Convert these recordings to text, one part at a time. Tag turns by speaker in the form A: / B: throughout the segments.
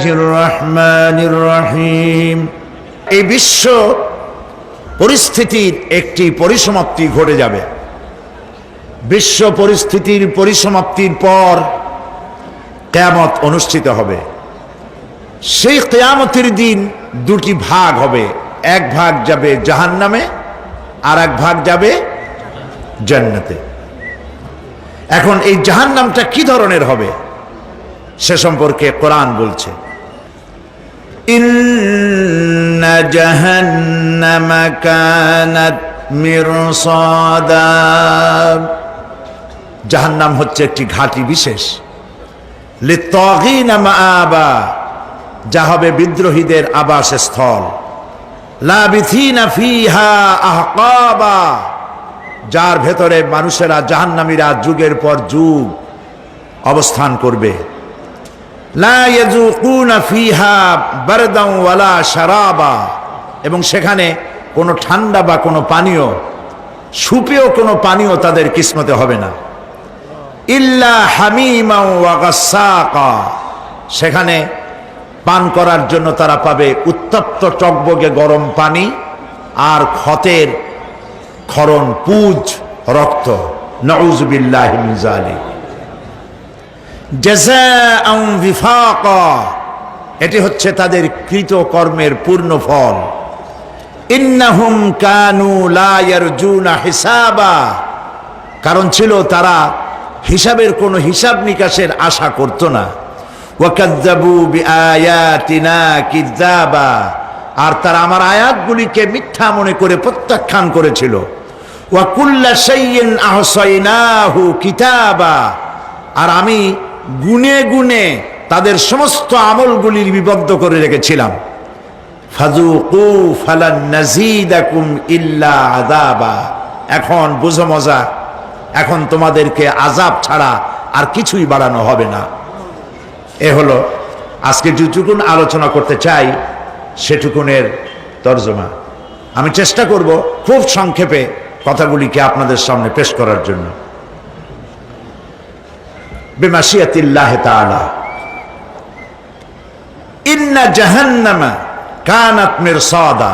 A: রহমানির রহিম। এই বিশ্ব পরিস্থিতির একটি পরিসমাপ্তি ঘটে যাবে। বিশ্ব পরিস্থিতির পরিসমাপ্তির পর কিয়ামত অনুষ্ঠিত হবে। সেই কিয়ামতের দিন দুটি ভাগ হবে, এক ভাগ যাবে জাহান্নামে আর এক ভাগ যাবে জান্নাতে। এখন এই জাহান্নামটা কি ধরনের হবে সে সম্পর্কে কোরআন বলছে, ইন্না জাহান্নামা কানাত মিরসাদা। জাহান্নাম হচ্ছে একটি ঘাঁটি বিশেষ, লিত্তাগিনা মাআবা, যা হবে বিদ্রোহীদের আবাসস্থল, লাবিথিনা ফিহা আহকাবা, যার ভেতরে মানুষেরা জাহান্নামীরা যুগের পর যুগ অবস্থান করবে। লা ইয়াযুকুনা ফিহা বারদান ওয়ালা শারাবা, এবং সেখানে কোনো ঠান্ডা বা কোনো পানীয়, সুপেয় কোনো পানীয় তাদের কিসমতে হবে না। ইল্লা হামিমা ওয়া গাসসাকা, সেখানে পান করার জন্য তারা পাবে উত্তপ্ত টকবগে গরম পানি আর ক্ষতের ক্ষরণ পুজ রক্ত। নাউযু বিল্লাহি মিন যালিক। জাযাআন বিফাকা, এটি হচ্ছে তাদের কৃত কর্মের পূর্ণ ফল। ইন্নাহুম কানু লা ইয়ারজুনা হিসাবা, কারণ ছিল তারা হিসাবের কোনো হিসাব নিকাশের আশা করত না। ওয়াকাযযাবু বিআয়াতিনা কিযাবা, আর তারা আমার আয়াতগুলিকে মিথ্যা মনে করে প্রত্যাখ্যান করেছিল। ওয়া কুল্লা শাইইন আহসাইনাহু কিতাবা, আর আমি গুনে গুনে তাদের সমস্ত আমলগুলি লিপিবদ্ধ করে রেখেছিলাম। ফাযুকু ফালান নাযীদাকুম ইল্লা আযাবা, এখন বুঝো মজা, এখন তোমাদেরকে আযাব ছাড়া আর কিছুই বাড়ানো হবে না। এ হলো আজকে যেটুকুন আলোচনা করতে চাই সেটুকুনের তর্জমা। আমি চেষ্টা করব খুব সংক্ষেপে কথাগুলিকে আপনাদের সামনে পেশ করার জন্য। বিমাশিয়াতিল্লাহি তাআলা। ইন্না জাহান্নামা কানাত মিরসাদা,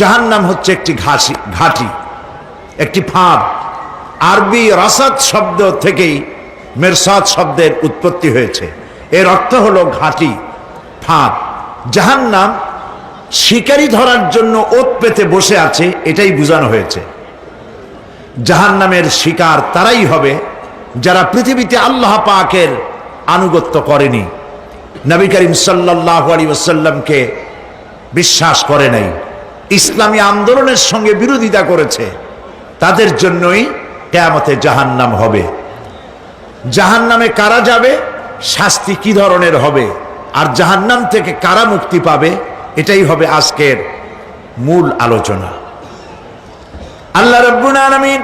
A: জাহান্নাম হচ্ছে একটি ঘাঁটি, একটি ফাঁদ। আরবি রাসাদ শব্দ থেকেই মিরসাদ শব্দের উৎপত্তি হয়েছে। এর অর্থ হলো ঘাঁটি, ফাঁদ। জাহান্নাম শিকারি ধরার জন্য ওত পেতে বসে আছে, এটাই বোঝানো হয়েছে। জাহান্নামের শিকার তারাই হবে যারা পৃথিবীতে আল্লাহ পাকের আনুগত্য করেনি, নবী করিম সাল্লাল্লাহু আলাইহি ওয়াসাল্লামকে বিশ্বাস করে নাই, ইসলামী আন্দোলনের সঙ্গে বিরোধিতা করেছে, তাদের জন্যই কিয়ামতে জাহান্নাম হবে। জাহান্নামে কারা যাবে, শাস্তি কি ধরনের হবে, আর জাহান্নাম থেকে কারা মুক্তি পাবে, এটাই হবে আজকের মূল আলোচনা। আল্লাহ রাব্বুল আলামিন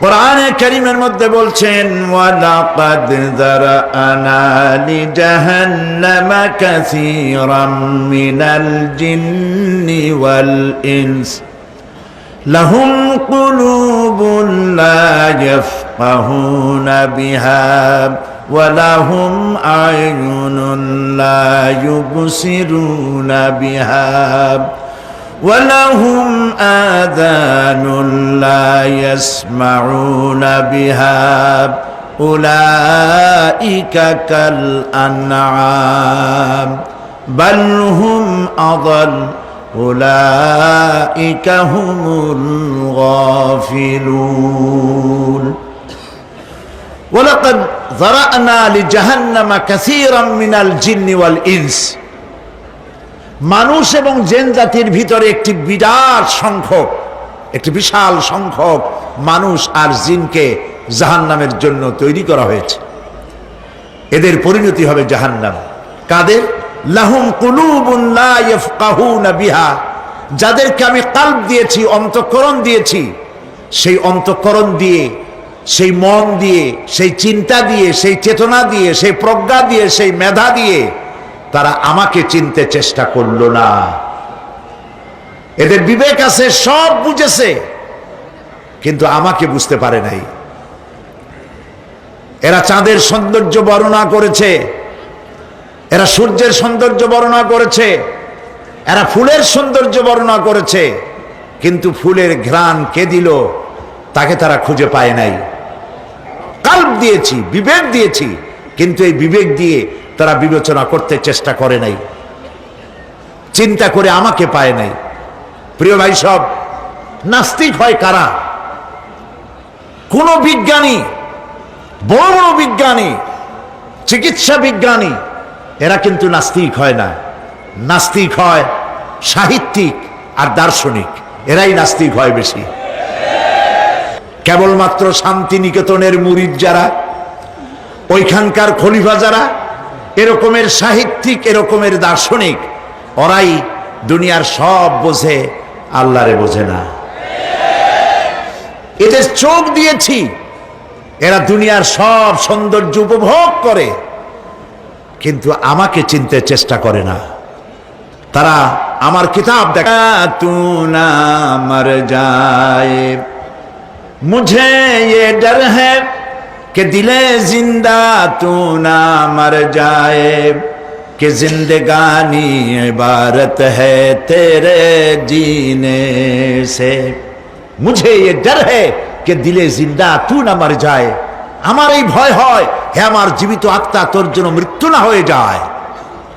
A: কোরআনে কারীমের মধ্যে বলছেন, ওয়ালাকাদ যারানা লিজাহান্নামা কাসীরাম মিনাল জিন্নি ওয়াল ইনস লাহুম কুলুবুন লা ইয়াফকাহুনা বিহা ওয়া লাহুম আ'য়ুনুন লা ইউবসিরুনা বিহা ওয়ালাহুম আযানুন লা ইয়াসমাউনা বিহা উলাইকা কাল আনআম বাল হুম আযাল উলাইকা হুমুল গাফিলুন। ওয়ালাকাদ যারানা লিজাহান্নামা কাসীরাম মিনাল জিন্নি ওয়াল ইনস, মানুষ এবং জিন জাতির ভিতরে একটি বিরাট সংখ্যক, একটি বিশাল সংখ্যক মানুষ আর জিনকে জাহান্নামের জন্য তৈরি করা হয়েছে। এদের পরিণতি হবে জাহান্নাম। কাদের? লাহুম কুলুবুন লা ইয়াফকাহুনা বিহা, যাদেরকে আমি কালব দিয়েছি, অন্তঃকরণ দিয়েছি, সেই অন্তঃকরণ দিয়ে, সেই মন দিয়ে, সেই চিন্তা দিয়ে, সেই চেতনা দিয়ে, সেই প্রজ্ঞা দিয়ে, সেই মেধা দিয়ে তারা আমাকে চিনতে চেষ্টা করলো না। এদের বিবেক আছে, সব বুঝেছে, কিন্তু আমাকে বুঝতে পারে নাই। এরা চাঁদের সৌন্দর্য বর্ণনা করেছে, এরা সূর্যের সৌন্দর্য বর্ণনা করেছে, এরা ফুলের সৌন্দর্য বর্ণনা করেছে, কিন্তু ফুলের ঘ্রাণ কে দিল তাকে তারা খুঁজে পায় নাই। কাল্ব দিয়েছি, বিবেক দিয়েছি, কিন্তু এই বিবেক দিয়ে তারা বিবেচনা করতে চেষ্টা করে নাই, চিন্তা করে আমাকে পায় নাই। প্রিয় ভাই সব, নাস্তিক হয় কারা? কোন বিজ্ঞানী, বড় বড় বিজ্ঞানী, চিকিৎসা বিজ্ঞানী, এরা কিন্তু নাস্তিক হয় না। নাস্তিক হয় সাহিত্যিক আর দার্শনিক, এরাই নাস্তিক হয় বেশি। কেবলমাত্র শান্তিনিকেতনের মুরিদ যারা, ওইখানকার খলিফা যারা, এরকমের সাহিত্যিক, এরকমের দার্শনিক, ওরাই দুনিয়ার সব বোঝে, আল্লাহরে বোঝে না। এদের চোখ দিয়েছি, এরা দুনিয়ার সব সৌন্দর্য উপভোগ করে, কিন্তু আমাকে চিনতে চেষ্টা করে না। তারা আমার কিতাব দেখা তু না মর যায়, মুঝে ये डर है कि दिले जिंदा तू ना मर जाए, कि जिंदगानी इबारत है तेरे जीने से, मुझे ये डर है कि दिले जिंदा तू ना मर जाए। আমার এই ভয় হয়, হে আমার জীবিত আত্মা, তোর জন্য মৃত্যু না হয়ে যায়।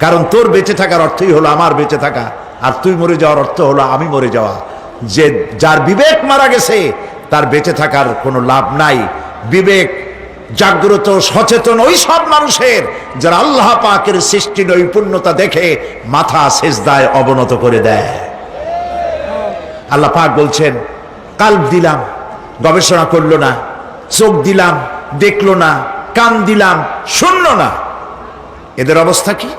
A: কারণ তোর বেঁচে থাকার অর্থই হলো আমার বেঁচে থাকা, আর তুই মরে যাওয়ার অর্থ হলো আমি মরে যাওয়া। যে যার বিবেক মারা গেছে তার বেঁচে থাকার কোনো লাভ নাই। বিবেক জাগ্রত সচেতন ওই সব মানুষের যারা আল্লাহ পাকের সৃষ্টি নৈপুণ্যতা দেখে মাথা সেজদায় অবনত করে দেয়। আল্লাহ পাক বলছেন, কাল্ব দিলাম, গবেষণা করলো না, চোখ দিলাম, দেখলো না, কান দিলাম, শুনলো না। এদের অবস্থা কি?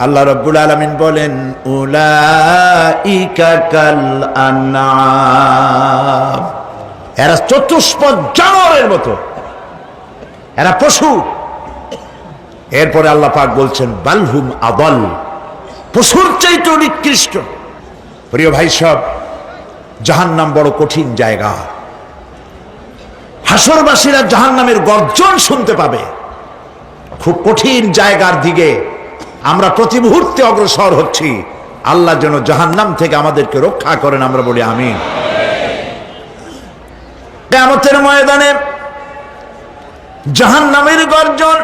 A: আল্লাহ রাব্বুল আলামিন বলেন, উলাইকা কাল আনআম, এরা চতুষ্পদ জানোয়ারের মতো, এরা পশু। এরপরে আল্লাহ পাক বলছেন, বালহুম আদাল, পশুর চাইতে নিকৃষ্ট। প্রিয় ভাই সব, জাহান্নাম বড় কঠিন জায়গা। হাসরবাসীরা জাহান্নামের গর্জন শুনতে পাবে। খুব কঠিন জায়গার দিকে আমরা প্রতি মুহূর্তে অগ্রসর হচ্ছি। আল্লাহ যেন জাহান্নাম থেকে আমাদেরকে রক্ষা করেন, আমরা বলি আমিন। কিয়ামতের ময়দানে জাহান্নামের গর্জন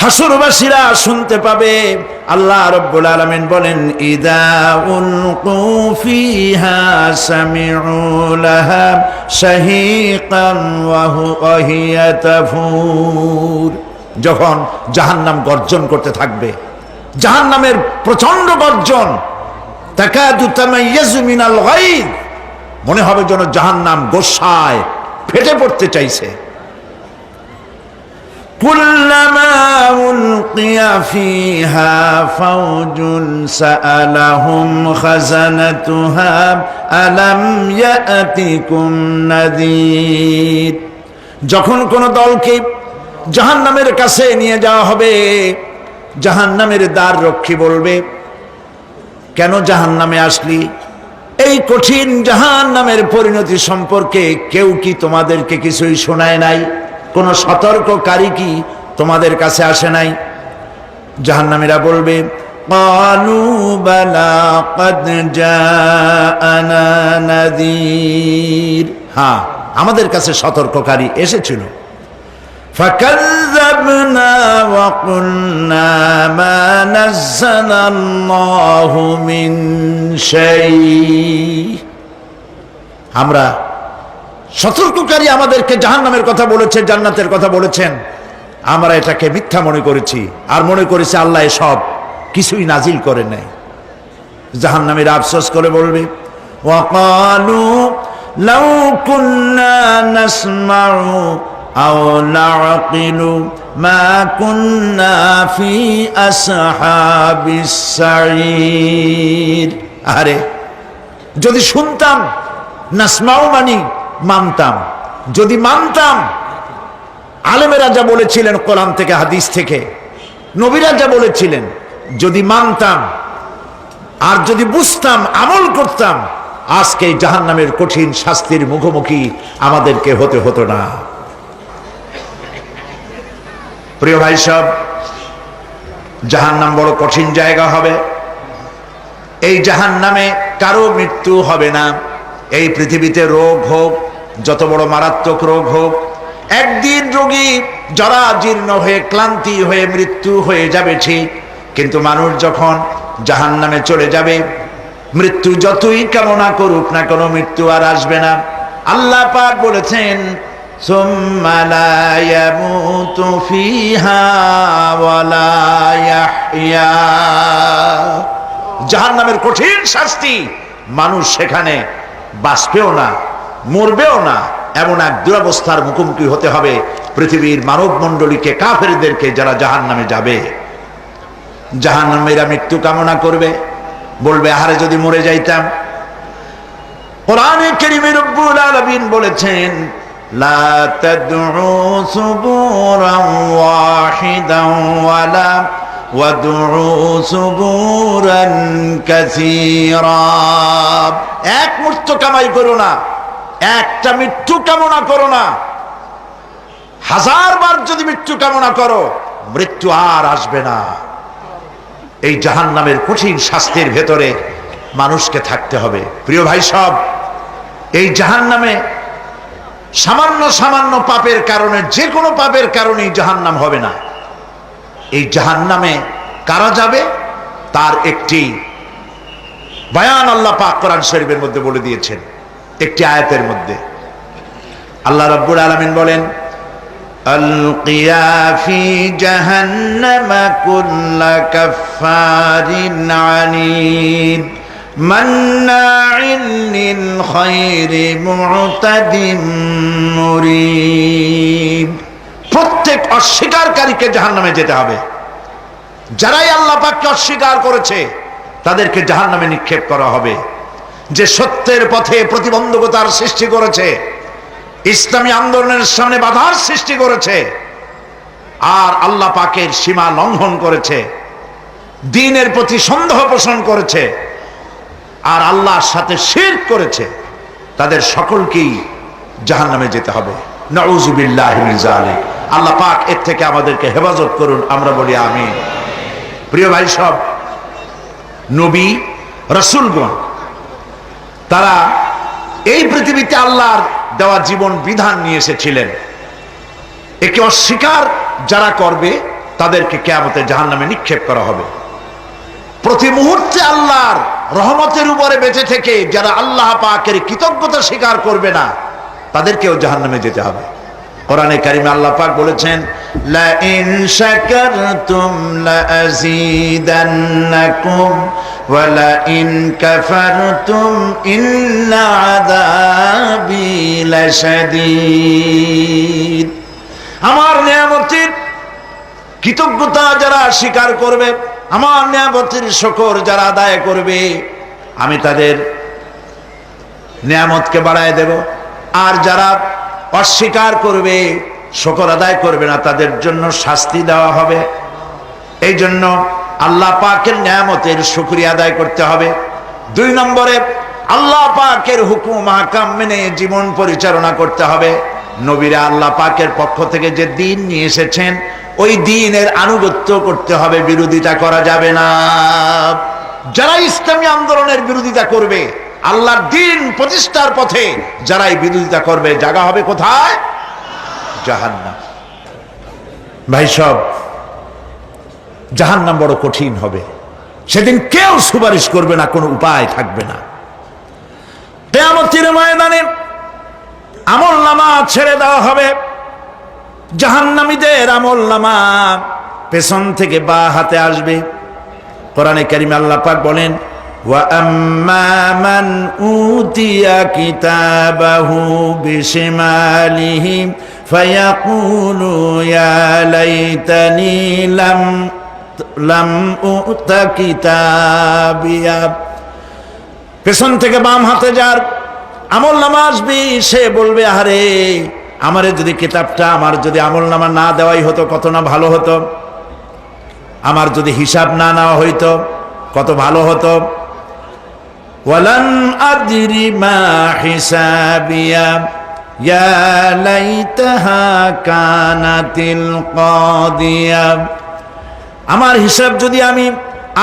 A: হাসরবাসীরা শুনতে পাবে। আল্লাহ রাব্বুল আলামিন বলেন, ইদা উলকু ফিহা সামিউ লাহা শাহীকান ওয়া হিয়া তাফুর, যখন জাহান্নাম গর্জন করতে থাকবে, জাহান্নামের প্রচন্ড গর্জন, তাকাদু তামাইয়াজু মিনাল গায়দ, মনে হবে যেন জাহান্নাম গোসায় ফেটে পড়তে চাইছে। কুল্লামা উলকিয়া ফিহা ফাওজুন সাআলাহুম খাজানাতুহা আলাম ইয়াতিকুম নাযীর, যখন কোন দলকে জাহান্নামের কাছে নিয়ে যাওয়া হবে, জাহান্নামের দ্বার রক্ষী বলবে, কেন জাহান্নামে আসলি? এই কঠিন জাহান্নামের পরিণতি সম্পর্কে কেউ কি তোমাদেরকে কিছুই শোনায় নাই? কোন সতর্ককারী কি তোমাদের কাছে আসে নাই? জাহান্নামীরা বলবে, ক্বালু বালা ক্বাদ জাআনা নাযীর, হ্যাঁ আমাদের কাছে সতর্ককারী এসেছিল। ফাকাযযাবনা ওয়া কুলনা মা নাযালাল্লাহু মিন শাই, আমরা সতর্ককারী আমাদেরকে জাহান্নামের কথা বলেছে, জান্নাতের কথা বলেছেন, আমরা এটাকে মিথ্যা মনে করেছি আর মনে করেছি আল্লাহ সব কিছুই নাজিল করেন নাই। জাহান্নামীরা আফসোস করে বলবে, ওয়াকালু লাউ কুন্না নাসমাউ আও নাআকিলু মা কুন্না ফি আসহাবিস সাঈর, আরে যদি শুনতাম, নাসমাউ মানি মানতাম, যদি মানতাম, আলেমেরা যা বলেছিলেন কোরআন থেকে হাদিস থেকে, নবীরা যা বলেছিলেন, যদি মানতাম আর যদি বুঝতাম, আমল করতাম, আজকে জাহান্নামের কঠিন শাস্তির মুখোমুখি আমাদেরকে হতে হতো না। প্রিয় ভাই সব, জাহান্নাম বড় কঠিন জায়গা হবে। এই জাহান্নামে কারো মৃত্যু হবে না। এই পৃথিবীতে রোগ হোক, যত বড় মারাত্মক রোগ হোক, একদিন রোগী জরাজীর্ণ হয়ে ক্লান্তি হয়ে মৃত্যু হয়ে যাবে ঠিক, কিন্তু মানুষ যখন জাহান্নামে চলে যাবে, মৃত্যু যতই কামনা করুক না কেন মৃত্যু আর আসবে না। আল্লাহ পাক বলেছেন, সুম্মা লা ইয়ামুতু ফিহা ওয়া লা ইয়াহইয়া। জাহান্নামের কঠিন শাস্তি, মানুষ সেখানে বাঁচবেও না, মরবেও না, এমন এক দুরবস্থার মুখোমুখি হতে হবে পৃথিবীর মানব মণ্ডলীকে, কাফেরদেরকে, যারা জাহান্নামে যাবে। জাহান্নামীরা মৃত্যু কামনা করবে, বলবে আহারে যদি মরে যাইতাম। কোরআনে কারীমে রব্বুল আলামিন বলেছেন, লা তাদউ সুবুরান ওয়াহিদান ওয়ালা ওয়াদউ সুবুরান কাসীরা। এক মৃত্যু কামাই করো না, একটা মৃত্যু কামনা করো না। 1000 বার যদি মৃত্যু কামনা করো, মৃত্যু আর আসবে না। এই জাহান্নামের কঠিন শাস্তির ভেতরে মানুষকে থাকতে হবে। প্রিয় ভাই সব, এই জাহান্নামে সামান্য সামান্য পাপের কারণে, যে কোনো পাপের কারণেই জাহান্নাম হবে না। এই জাহান্নামে কারা যাবে তার একটি বয়ান আল্লাহ পাক কোরআন শরীফের মধ্যে বলে দিয়েছেন। একটি আয়াতের মধ্যে আল্লাহ রাব্বুল আলামিন বলেন, আলকিয়া ফি জাহান্নামা কুল্লা কাফফারিন আনিদ মান্নাইন লিল খায়রি মু'তাদিম মুরিব। প্রত্যেক অস্বীকারীকে জাহান্নামে যেতে হবে। যারাই আল্লাহ পাককে অস্বীকার করেছে তাদেরকে জাহান্নামে নিক্ষেপ করা হবে। যে সত্যের পথে প্রতিবন্ধকতার সৃষ্টি করেছে, ইসলামী আন্দোলনের সামনে বাধার সৃষ্টি করেছে, আর আল্লাহ পাকের সীমা লঙ্ঘন করেছে, দ্বীনের প্রতি সন্দেহ পোষণ করেছে, আর আল্লাহর সাথে শিরক করেছে, তাদের সকলকেই জাহান্নামে যেতে হবে। নাউযুবিল্লাহি মিন যালিক। আল্লাহ পাক এর থেকে আমাদেরকে হেফাজত করুন, আমরা বলি আমিন। প্রিয় ভাই সব, নবী রাসূলগণ তারা এই পৃথিবীতে আল্লাহর দেওয়া জীবন বিধান নিয়ে এসেছিলেন। একে অস্বীকার যারা করবে তাদেরকে কিয়ামতে জাহান্নামে নিক্ষেপ করা হবে। প্রতি মুহূর্তে আল্লাহর রহমতের উপরে বেঁচে থেকে যারা আল্লাহ পাকের কৃতজ্ঞতা স্বীকার করবে না, তাদেরকেও জাহান্নামে যেতে হবে। কোরআনে কারিমে আল্লাহ পাক বলেছেন, লা ইন শাকারতুম লা আযীদান্নাকুম ওয়া লা ইন কাফারতুম ইন্না আযাবি লাশাদীদ। আমার নিয়ামতের কৃতজ্ঞতা যারা স্বীকার করবে, আমার নিয়ামতের শুকর যারা আদায় করবে, আমি তাদের নিয়ামতকে বাড়ায় দেব। আর যারা অস্বীকার করবে, শুকর আদায় করবে না, তাদের জন্য শাস্তি দেওয়া হবে। এই জন্য আল্লাহ পাকের নিয়ামতের শুকরিয়া আদায় করতে হবে। 2 নম্বরে আল্লাহ পাকের হুকুম আহকাম মেনে জীবন পরিচালনা করতে হবে। নবীরা আল্লাহ পাকের পক্ষ থেকে যে দ্বীন নিয়ে এসেছেন, ওই দ্বীনের আনুগত্য করতে হবে, বিরোধিতা করা যাবে না। যারা ইসলামী আন্দোলনের বিরোধিতা করবে, আল্লাহর দ্বীন প্রতিষ্ঠার পথে যারাই বিরোধিতা করবে, জায়গা হবে কোথায়? জাহান্নাম। ভাই সব, জাহান্নাম বড় কঠিন হবে। সেদিন কেউ সুপারিশ করবে না, কোনো উপায় থাকবে না। কিয়ামতের ময়দানে আমলনামা ছেড়ে দেওয়া হবে। জাহান্নামীদের আমলনামা পেছন থেকে বা হাতে আসবে। কোরআনে কারিমে আল্লাহ পাক বলেন, ওয়া আম্মা মান উতিয়া কিতাবাহু বিশিমালিহি ফায়াকুলু ইয়া লাইতানি লাম উতা কিতাবিয়া। পেছন থেকে বাম হাতে যার আমলনামা আসবে, সে বলবে, আরে আমারে যদি কিতাবটা, আমার যদি আমলনামা না দেওয়াই হতো কত না ভালো হতো, আমার যদি হিসাব না নেওয়া হইতো কত ভালো হতো। ওয়ালান আদরি মা হিসাবিয়া ইয়া লাইতাহা কানাতিল কাদিয়া। আমার হিসাব যদি আমি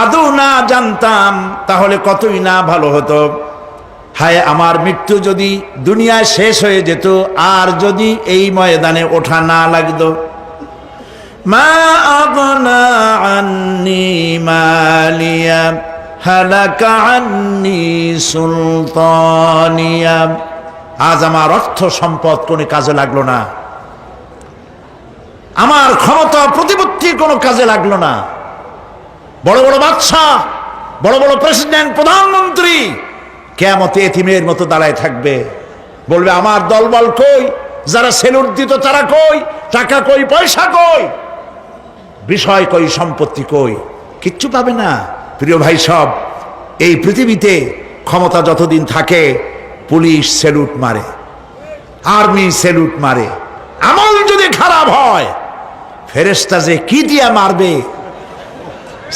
A: আদৌ না জানতাম তাহলে কতই না ভালো হতো। হায় আমার মৃত্যু যদি দুনিয়ায় শেষ হয়ে যেত, আর যদি এই ময়দানে ওঠা না লাগতো। মা আগনা আন্নি মালিয়া হালাকা আন্নি সুলতানিয়া। আজ আমার অর্থ সম্পদ কোনো কাজে লাগলো না, আমার ক্ষমতা প্রতিপত্তি কোনো কাজে লাগলো না। বড় বড় বাদশাহ, বড় বড় প্রেসিডেন্ট, প্রধানমন্ত্রী কিয়ামতে এতিমের মতো দাঁড়ায় থাকবে, বলবে আমার দলবল কই, যারা সেলুট দিত তারা কই, টাকা কই, পয়সা কই, বিষয় কই, সম্পত্তি কই, কিচ্ছু পাবে না। প্রিয় ভাই সব, এই পৃথিবীতে ক্ষমতা যতদিন থাকে পুলিশ সেলুট মারে, আর্মি সেলুট মারে। আমল যদি খারাপ হয় ফেরেশতা যে কি দিয়া মারবে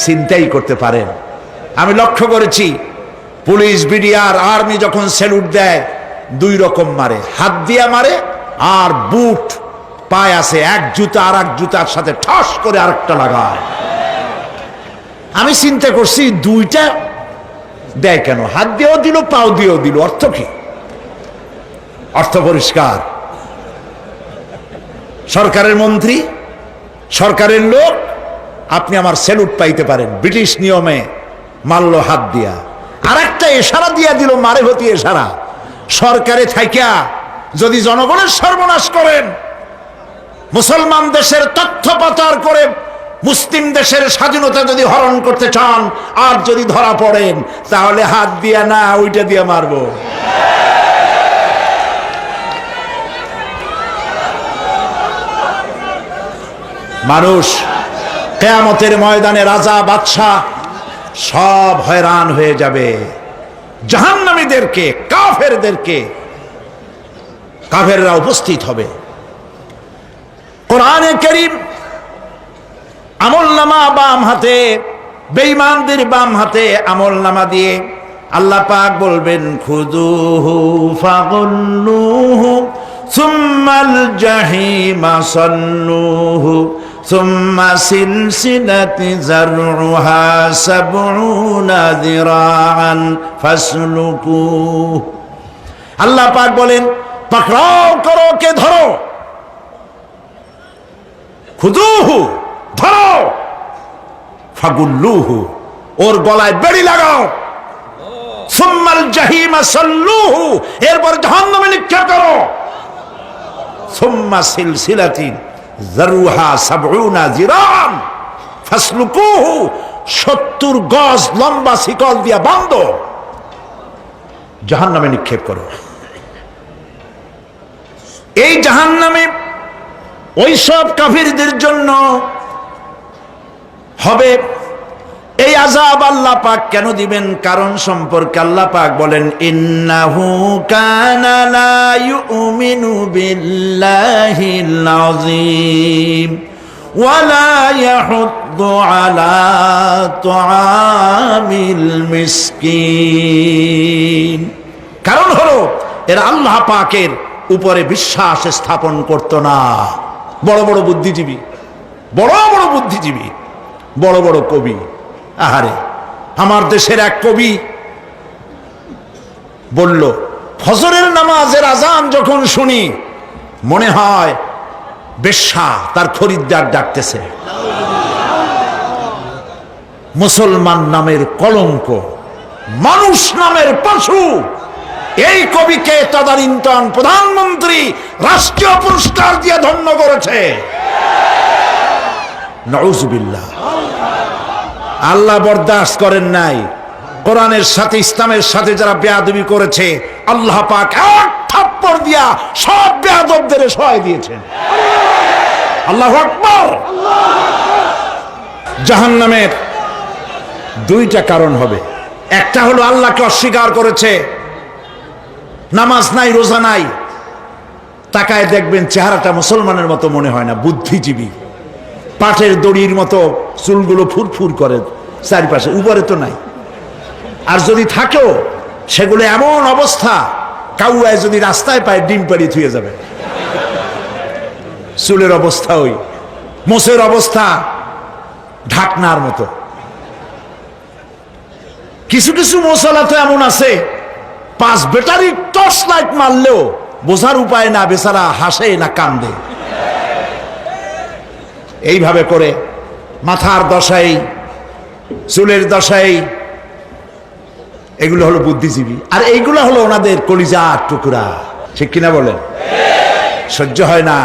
A: চিন্তাই করতে পারেন। আমি লক্ষ্য করেছি পুলিশ, বিডিআর, আর্মি যখন সেলুট দেয় দুই রকম মারে, হাত দিয়া মারে আর বুট পায় আছে, এক জুতা আর এক জুতার সাথে ঠস করে আরেকটা লাগায়। আমি চিন্তা করছি দুইটা দেয় কেন, হাত দিয়েও দিল পাও দিয়েও দিল, অর্থ কি? অর্থ পরিষ্কার। সরকারের মন্ত্রী, সরকারের লোক, আপনি আমার সেলুট পাইতে পারেন, ব্রিটিশ নিয়মে মারল হাত দিয়া, আর একটা ইশারা দিয়া দিল, মারে হতি ইশারা। সরকারে থাইকা যদি জনগণের সর্বনাশ করেন, মুসলমান দেশের তথ্য পাচার করে মুসলিম দেশের স্বাধীনতা যদি হরণ করতে চান, আর যদি ধরা পড়েন তাহলে হাত দিয়া না ওইটা দিয়া মারবো। মানুষ কিয়ামতের ময়দানে রাজা বাদশাহ সব হয়রান হয়ে যাবে। জাহান্নামীদেরকে, কাফেরদেরকে, কাফেররা উপস্থিত হবে। কোরআনে কারীম আমলনামা বাম হাতে, বেঈমানদের বাম হাতে আমলনামা দিয়ে আল্লাহ পাক বলবেন খুযুহু ফাগুল্লুহু সুম্মাল জাহিমা সাল্লুহু সুম্মা সিলসিলাতি যারউহা সাবউনা যিরাআন ফাসলুকুহু। আল্লাহ পাক বলেন পাকড়াও করো, কে ধরো, খুযুহু ধরো, ফাগুল্লুহু ওর গলায় বেড়ি লাগাও, সুম্মাল জাহিমা সাল্লুহু এরপর জাহান্নামে নিক্ষেপ করো, সুম্মা সিলসিলাতিন যারউহা সাবউনা যিরাআন ফাসলুকুহু 70 গজ লম্বা শিকল দিয়া বাঁধো, জাহান্নামে নিক্ষেপ করো। এই জাহান্নামে ওই সব কাফিরদের জন্য হবে এই আযাব। আল্লাহ পাক কেন দিবেন কারণ সম্পর্কে আল্লাহ পাক বলেন ইন্নাহু কানা লা ইউমিনু বিল্লাহিল আযীম ওয়া লা ইয়াহুদ্দু আলা তুআমিল মিসকিন। কারণ হলো এরা আল্লাহ পাকের উপরে বিশ্বাস স্থাপন করত না। বড় বড় বুদ্ধিজীবী, বড় বড় বুদ্ধিজীবী, বড় বড় কবি। আহারে, আমার দেশের এক কবি বলল ফজরের নামাজের আজান যখন শুনি মনে হয় বেশ্যা তার খরিদ্দার ডাকতেছে। মুসলমান নামের কলঙ্ক, মানুষ নামের পশু। এই কবিকে তদানীন্তন প্রধানমন্ত্রী রাষ্ট্রীয় পুরস্কার দিয়ে ধন্য করেছে। নাউজুবিল্লাহ। আল্লাহ বরদাস্ত করেন নাই। কোরআনের সাথে ইসলামের সাথে যারা বেয়াদবি করেছে আল্লাহ পাক এক থাপ্পড় দিয়া সব বেয়াদবদের সহায় দিয়েছেন। আল্লাহু আকবার। জাহান্নামের দুইটা কারণ হবে। একটা হলো আল্লাহকে অস্বীকার করেছে, নামাজ নাই, রোজা নাই, তাকায় দেখবেন চেহারাটা মুসলমানের মতো মনে হয় না, বুদ্ধিজীবী, পাটের দড়ির মতো চুলগুলো ফুরফুর করে চারিপাশে, উপরে তো নাই। আর যদি থাকেও সেগুলো এমন অবস্থা, কাউয়ায় যদি রাস্তায় পায় ডিম পাড়ি থুয়ে যাবে। চুলের অবস্থা ওই, মোষের অবস্থা ঢাকনার মতো। কিছু কিছু মশলা তো এমন আছে 5 ব্যাটারি টর্চ লাইট মারলেও বোঝার উপায় না, বেচারা হাসে না কান্দে। এইভাবে করে মাথার দশাই, চুলের দশাই, এগুলো হলো বুদ্ধিজীবী, আর এইগুলো হলো ওনাদের কলিজার টুকরা। ঠিক কিনা বলেন? সহ্য হয় না,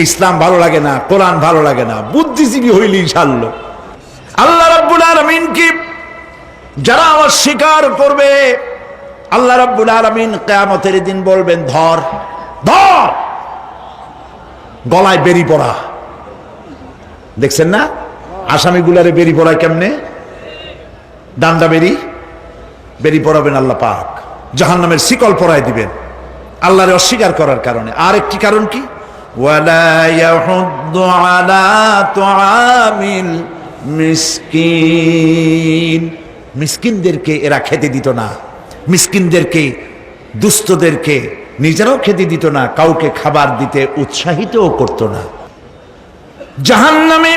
A: ইসলাম ভালো লাগে না, কোরআন ভালো লাগে না, বুদ্ধিজীবী হইলেই ছাড়লো। আল্লাহ রাব্বুল আলামিন কি যারা অস্বীকার করবে, আল্লাহ রাব্বুল আলামিন কিয়ামতের দিন বলবেন, ধর ধর, গলায় বেরি পড়া। দেখছেন না আসামিগুলারে বেরি পড়ায় কেমনে? ডান্ডা বেরি পড়াবেন আল্লাহ পাক, জাহান্নামের শিকল পরায় দিবেন আল্লাহরে অস্বীকার করার কারণে। আর একটি কারণ কি? ওয়ালা ইয়াহুদ্দু আলা তুআমিল মিসকিন, মিসকিনদেরকে এরা খেতে দিত না, মিসকিনদেরকে, দুস্থদেরকে নিজেরাও খেতে দিত না, কাউকে খাবার দিতে উৎসাহিতও করত না। জাহান্নামে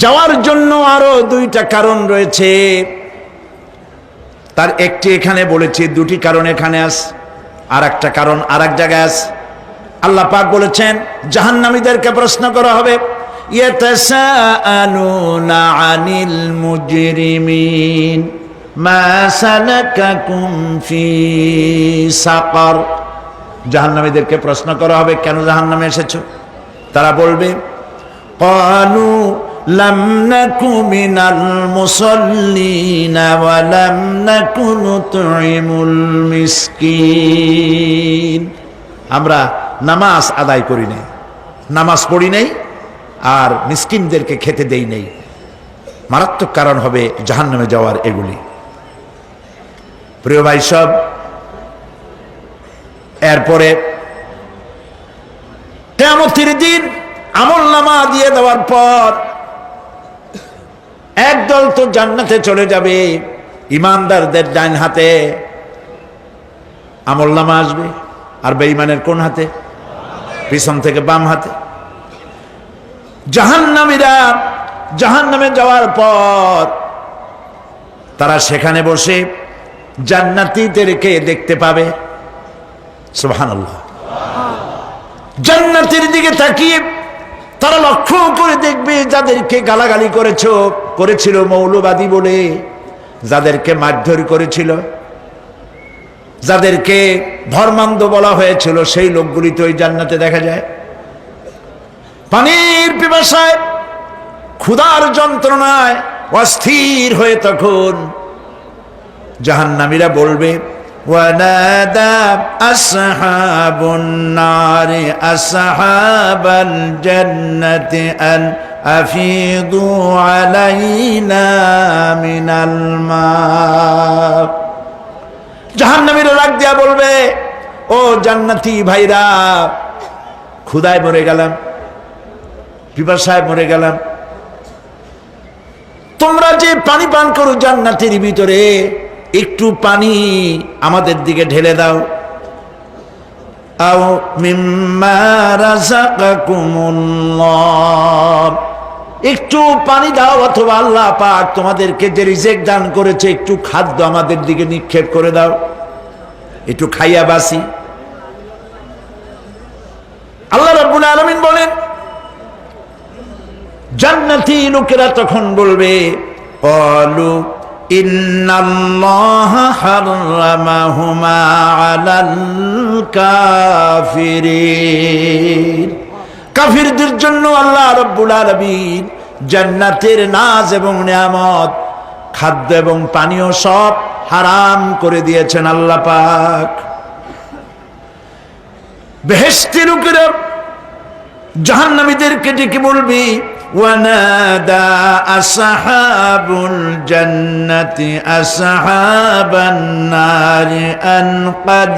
A: যাওয়ার জন্য আরো 2টা কারণ রয়েছে, তার একটি এখানে বলেছি, 2টি কারণ এখানে আছে, আর একটা কারণ আর এক জায়গায় আছে। আল্লাহ পাক বলেছেন জাহান্নামীদেরকে প্রশ্ন করা হবে, ইয়াতাসাআলুনা আনিল মুজরিমিন মা সালাকাকুম ফি সাকার। জাহান্নামীদেরকে প্রশ্ন করা হবে, কেন জাহান্নামে এসেছো? তারা বলবে, ক্বালু লাম নাকু মিনাল মুসাল্লিনা ওয়া লাম নাকু নুতঈমুল মিসকিন। আমরা নামাজ আদায় করি নাই, নামাজ পড়ি নাই, আর মিসকিনদেরকে খেতে দেই নাই। মারাত্মক কারণ হবে জাহান্নামে যাওয়ার এগুলি। প্রিয় ভাই সব, এরপরে কিয়ামতের দিন আমলনামা দিয়ে দেওয়ার পর একদল তো জান্নাতে চলে যাবে, ইমানদারদের ডান হাতে আমলনামা আসবে, আর বেঈমানের কোন হাতে? পিছন থেকে বাম হাতে। জাহান্নামীরা জাহান্নামে যাওয়ার পর তারা সেখানে বসে জান্নাতীদেরকে দেখতে পাবে। সুবহানাল্লাহ। জান্নাতের দিকে তাকিয়ে তারা লক্ষ্য করে দেখবে যাদেরকে গালাগালি করেছিল মৌলবাদী বলে, যাদেরকে মারধর করেছিল, যাদেরকে ধর্মান্ধ বলা হয়েছিল, সেই লোকগুলি তো ওই জান্নাতে দেখা যায়। পানির পিপাসায়, ক্ষুধার যন্ত্রণায় অস্থির হয়ে তখন জাহান্নামীরা বলবে, ওয়ানাদা আসহাবুন নারি আসহাবাল জান্নাতি আন আফিদু আলাইনা মিনাল মা। জাহান্নামীরা ডাক দিয়া বলবে, ও জান্নাতি ভাইরা, ক্ষুধায় মরে গেলাম, পিপাসায় মরে গেলাম, তোমরা যে পানি পান করো জান্নাতের ভিতরে, একটু পানি আমাদের দিকে ঢেলে দাও। আও মিম্মা রাযাকাকুমুল্লাহ, একটু পানি দাও, অথবা আল্লাহ পাক তোমাদেরকে যে রিজিক দান করেছে একটু খাদ্য আমাদের দিকে নিক্ষেপ করে দাও, একটু খাইয়া বাসি। আল্লাহ রাব্বুল আলামিন বলেন, জান্নাতি লোকেরা তখন বলবে, ক্বালু ইন্নাল্লাহা হাররামাহুমা আলাল কাফিরিন। কাফিরদের জন্য আল্লাহ রাব্বুল আলামিন জান্নাতের নাজ এবং নিয়ামত, খাদ্য এবং পানীয় সব হারাম করে দিয়েছেন আল্লাহ পাক। বেহেশতি লোকেরা জাহান্নামীদেরকে ডেকে বলবি, ওয়ানাদা আসহাবুল জান্নাতি আসহাবান নারি আন ক্বাদ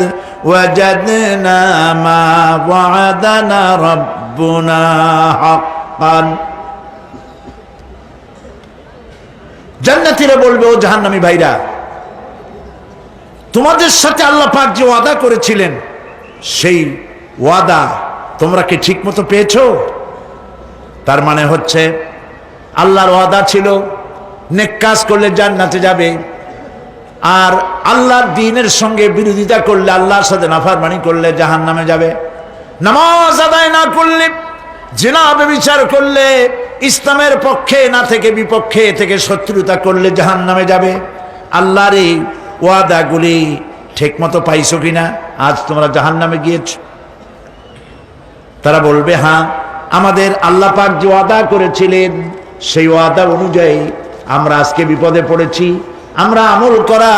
A: ওয়াজাদনা মা ওয়া'দানা রাব্বুনা হাক্কান। জান্নাতীরা বলবে, ও জাহান্নামী ভাইরা, তোমাদের সাথে আল্লাহ পাক যে ওয়াদা করেছিলেন, সেই ওয়াদা তোমরা কি ঠিক মতো পেয়েছো? তার মানে হচ্ছে আল্লাহর ওয়াদা ছিল নেক কাজ করলে জান্নাতে যাবে, আর আল্লাহর দ্বীনের সঙ্গে বিরোধিতা করলে, আল্লাহর সাথে নাফরমানি করলে জাহান্নামে যাবে। নামাজ আদায় না করলে, জিনা ব্যভিচার করলে, ইসলামের পক্ষে না থেকে বিপক্ষে থেকে শত্রুতা করলে জাহান্নামে যাবে। আল্লাহর এই ওয়াদাগুলি ঠিক মতো পাইছো কিনা? আজ তোমরা জাহান্নামে গিয়েছো। তারা বলবে, হ্যাঁ, আমাদের আল্লাহ পাক যে ওয়াদা করেছিলেন সেই ওয়াদা অনুযায়ী আমরা আজকে বিপদে পড়েছি। আমরা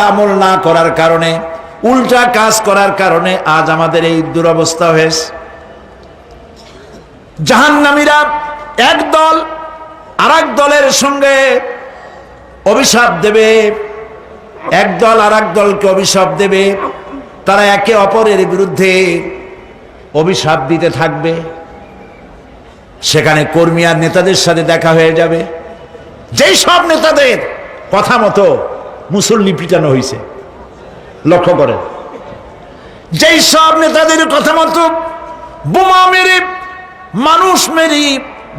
A: আমল না করার কারণে, উল্টা কাজ করার কারণে আজ আমাদের এই দুরবস্থা হয়েছে। জাহান্নামীরা এক দল আরেক দলের সঙ্গে অভিশাপ দেবে, এক দল আরেক দলকে অভিশাপ দেবে। তারা একে অপরের বিরুদ্ধে অভিশাপ দিতে থাকবে। সেখানে কর্মী আর নেতাদের সাথে দেখা হয়ে যাবে। যেই সব নেতাদের কথা মতো মুসল্লি পিটানো হয়েছে, লক্ষ্য করেন, যেই সব নেতাদের কথা মতো বোমা মেরে, মানুষ মেরে,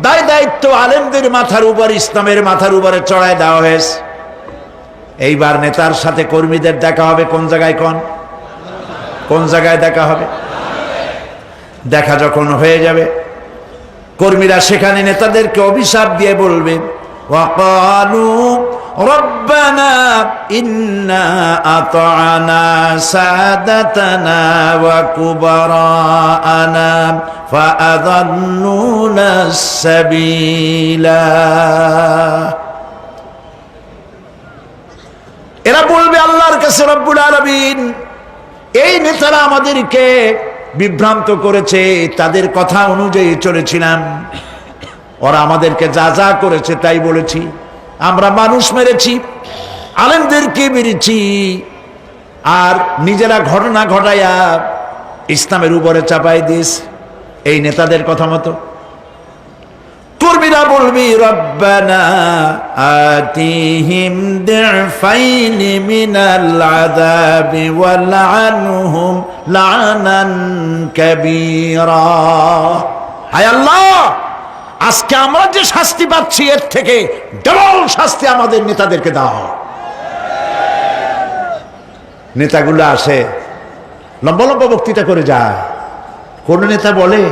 A: দায় দায়িত্ব আলেমদের মাথার উপর, ইসলামের মাথার উপরে চড়ায় দেওয়া হয়েছে। এইবার নেতার সাথে কর্মীদের দেখা হবে কোন জায়গায়? কোন জায়গায় দেখা হবে? দেখা যখন হয়ে যাবে, কর্মীরা সেখানে নেতাদেরকে অভিশাপ দিয়ে বলবে, ওয়াকালু রব্বানা ইন্না আতা'না সাদাতানা ওয়া কুবারানা ফাআযাল্লুনা সাবিলা। এরা বলবে আল্লাহর কাছে, রব্বুল আলামিন, এই নেতারা আমাদেরকে বিভ্রান্ত করেছে, তাদের কথা অনুযায়ী চলেছিলাম, ওরা আমাদেরকে যা যা করেছে তাই বলেছি। আমরা মানুষ মেরেছি, আলেমদেরকে মেরেছি, আর নিজেরা ঘটনা ঘটাইয়া ইসলামের উপরে চাপাই দিস এই নেতাদের কথা মতো। কর্মীরা বলবি, রব্বানা আতিহিম দিফাইনি মিনাল আযাবি ওয়ালআনহুম লা'নান কাবীরা। হায় আল্লাহ, আজকে আমরা যে শাস্তি পাচ্ছি এর থেকে ডবল শাস্তি আমাদের নেতাদেরকে দাও। নেতাগুলো আসে, লম্বা লম্বা বক্তৃতা করে যায়। কোন নেতা বলে,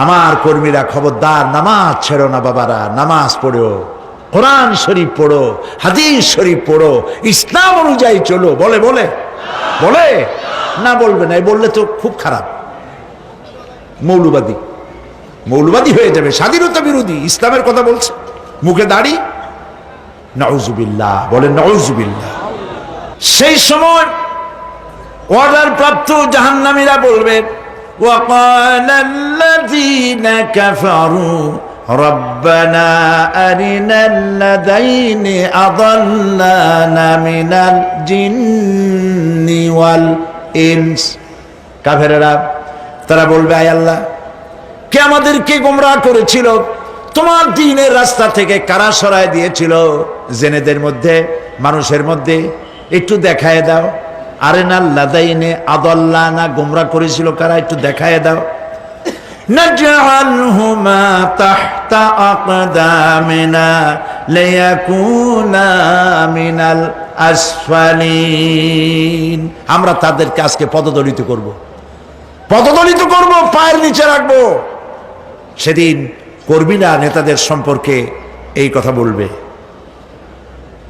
A: আমার কর্মীরা খবরদার, নামাজ ছেড়ো না বাবারা, নামাজ পড়ো, কোরআন শরীফ পড়ো, হাদিস শরীফ পড়ো, ইসলাম অনুযায়ী চলো। বলে বলে বলে না, বলবে না। বললে তো খুব খারাপ, মৌলবাদী হয়ে যাবে, স্বাধীনতা বিরোধী, ইসলামের কথা বলছে, মুখে দাড়ি। নাউজুবিল্লাহ, বলেন নাউজুবিল্লাহ। সেই সময় অর্ডার প্রাপ্ত জাহান্নামীরা বলবে, وقال الذين كفروا ربنا أرنا الذين أضلانا من الجن والإنس। কাফেররা তারা বলবে, আয় আল্লাহ, কে আমাদেরকে গোমরাহ করেছিল, তোমার দ্বীনের রাস্তা থেকে কারা সরায় দিয়েছিল, জেনেদের মধ্যে, মানুষের মধ্যে একটু দেখায় দাও। আরেনাল লাদাইনে আদাল্লানা, গোমরাহ করেছিল কারা, একটু দেখায় দাও। নাজআলহুমা তাহতা আকদামিনা লিয়াকুনা মিনাল আসফালিন। আমরা তাদেরকে আজকে পদদলিত করব, পায়ের নিচে রাখবো। সেদিন কর্মীরা নেতাদের সম্পর্কে এই কথা বলবে।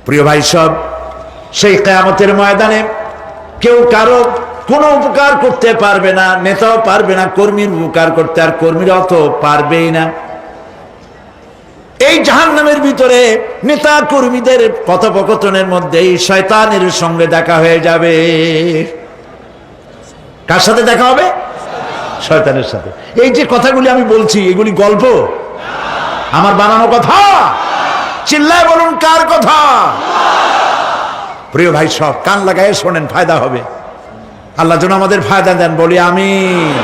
A: প্রিয় ভাই সব, সেই কিয়ামতের ময়দানে কেউ কারো কোনো উপকার করতে পারবে না, নেতাও পারবে না কর্মীর উপকার করতে, আর কর্মীরাও তো পারবেই না। এই জাহান্নামের ভিতরে নেতা কর্মীদের কথোপকথনের মধ্যে এই শয়তানের সঙ্গে দেখা হয়ে যাবে। কার সাথে দেখা হবে? শয়তানের সাথে। এই যে কথাগুলি আমি বলছি, এগুলি গল্প, আমার বানানো কথা? চিল্লায় বলুন, কার কথা? প্রিয় ভাই সব, কান লাগায় শোনেন, ফায়দা হবে। আল্লাহ যেন আমাদের ফায়দা দেন, বলি আমিন।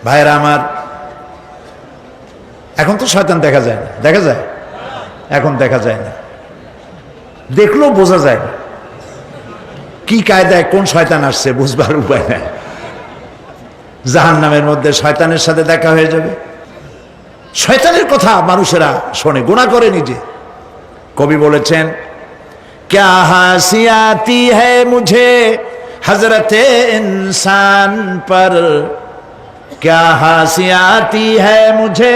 A: ভাইরা আমার, এখন তো শয়তান দেখা যায় না, দেখা যায়? এখন দেখা যায় না, দেখলেও বোঝা যায় না কি কায়দায় কোন শয়তান আসছে, বুঝবার উপায় নাই। জাহান্নামের মধ্যে শয়তানের সাথে দেখা হয়ে যাবে। শয়তানের কথা মানুষেরা শোনে, গুনাহ করে নিজে। কবি বলেছেন, क्या हंसी आती है मुझे हजरते इंसान पर, क्या हंसी आती है मुझे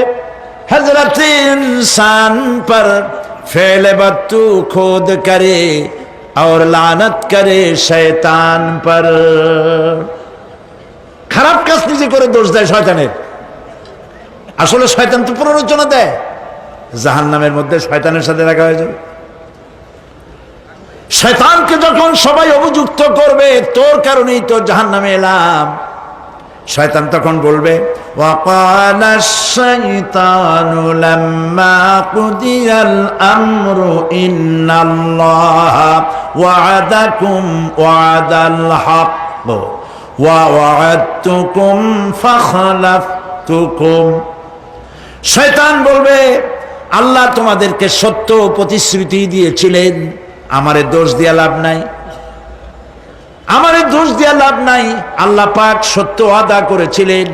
A: हजरते इंसान पर, फेल बत्तू खुद करे और लानत करे शैतान पर। খারাপ কাজ নিজে করে দোষ দেয় শয়তানের। আসলে শয়তান তো প্ররোচনা দেয়, জাহান্নামের মধ্যে শয়তানের সাথে দেখা হয়ে যাবে। শয়তানকে যখন সবাই অভিযুক্ত করবে, তোর কারণেই তো জাহান্নামে এলাম, শয়তান তখন বলবে, ওয়াকালা শাইতানু লাম্মা কুদিয়াল আমরু ইন্নাল্লাহা ওয়া'আদাকুম ওয়া'দাল হক ওয়া ওয়া'আদতুকুম ফাখলাফতুকুম। শয়তান বলবে, আল্লাহ তোমাদেরকে সত্য প্রতিশ্রুতি দিয়েছিলেন, আমারে দোষ দিয়া লাভ নাই, আমারে দোষ দিয়া লাভ নাই। আল্লাহ পাক সত্য ওয়াদা করেছিলেন,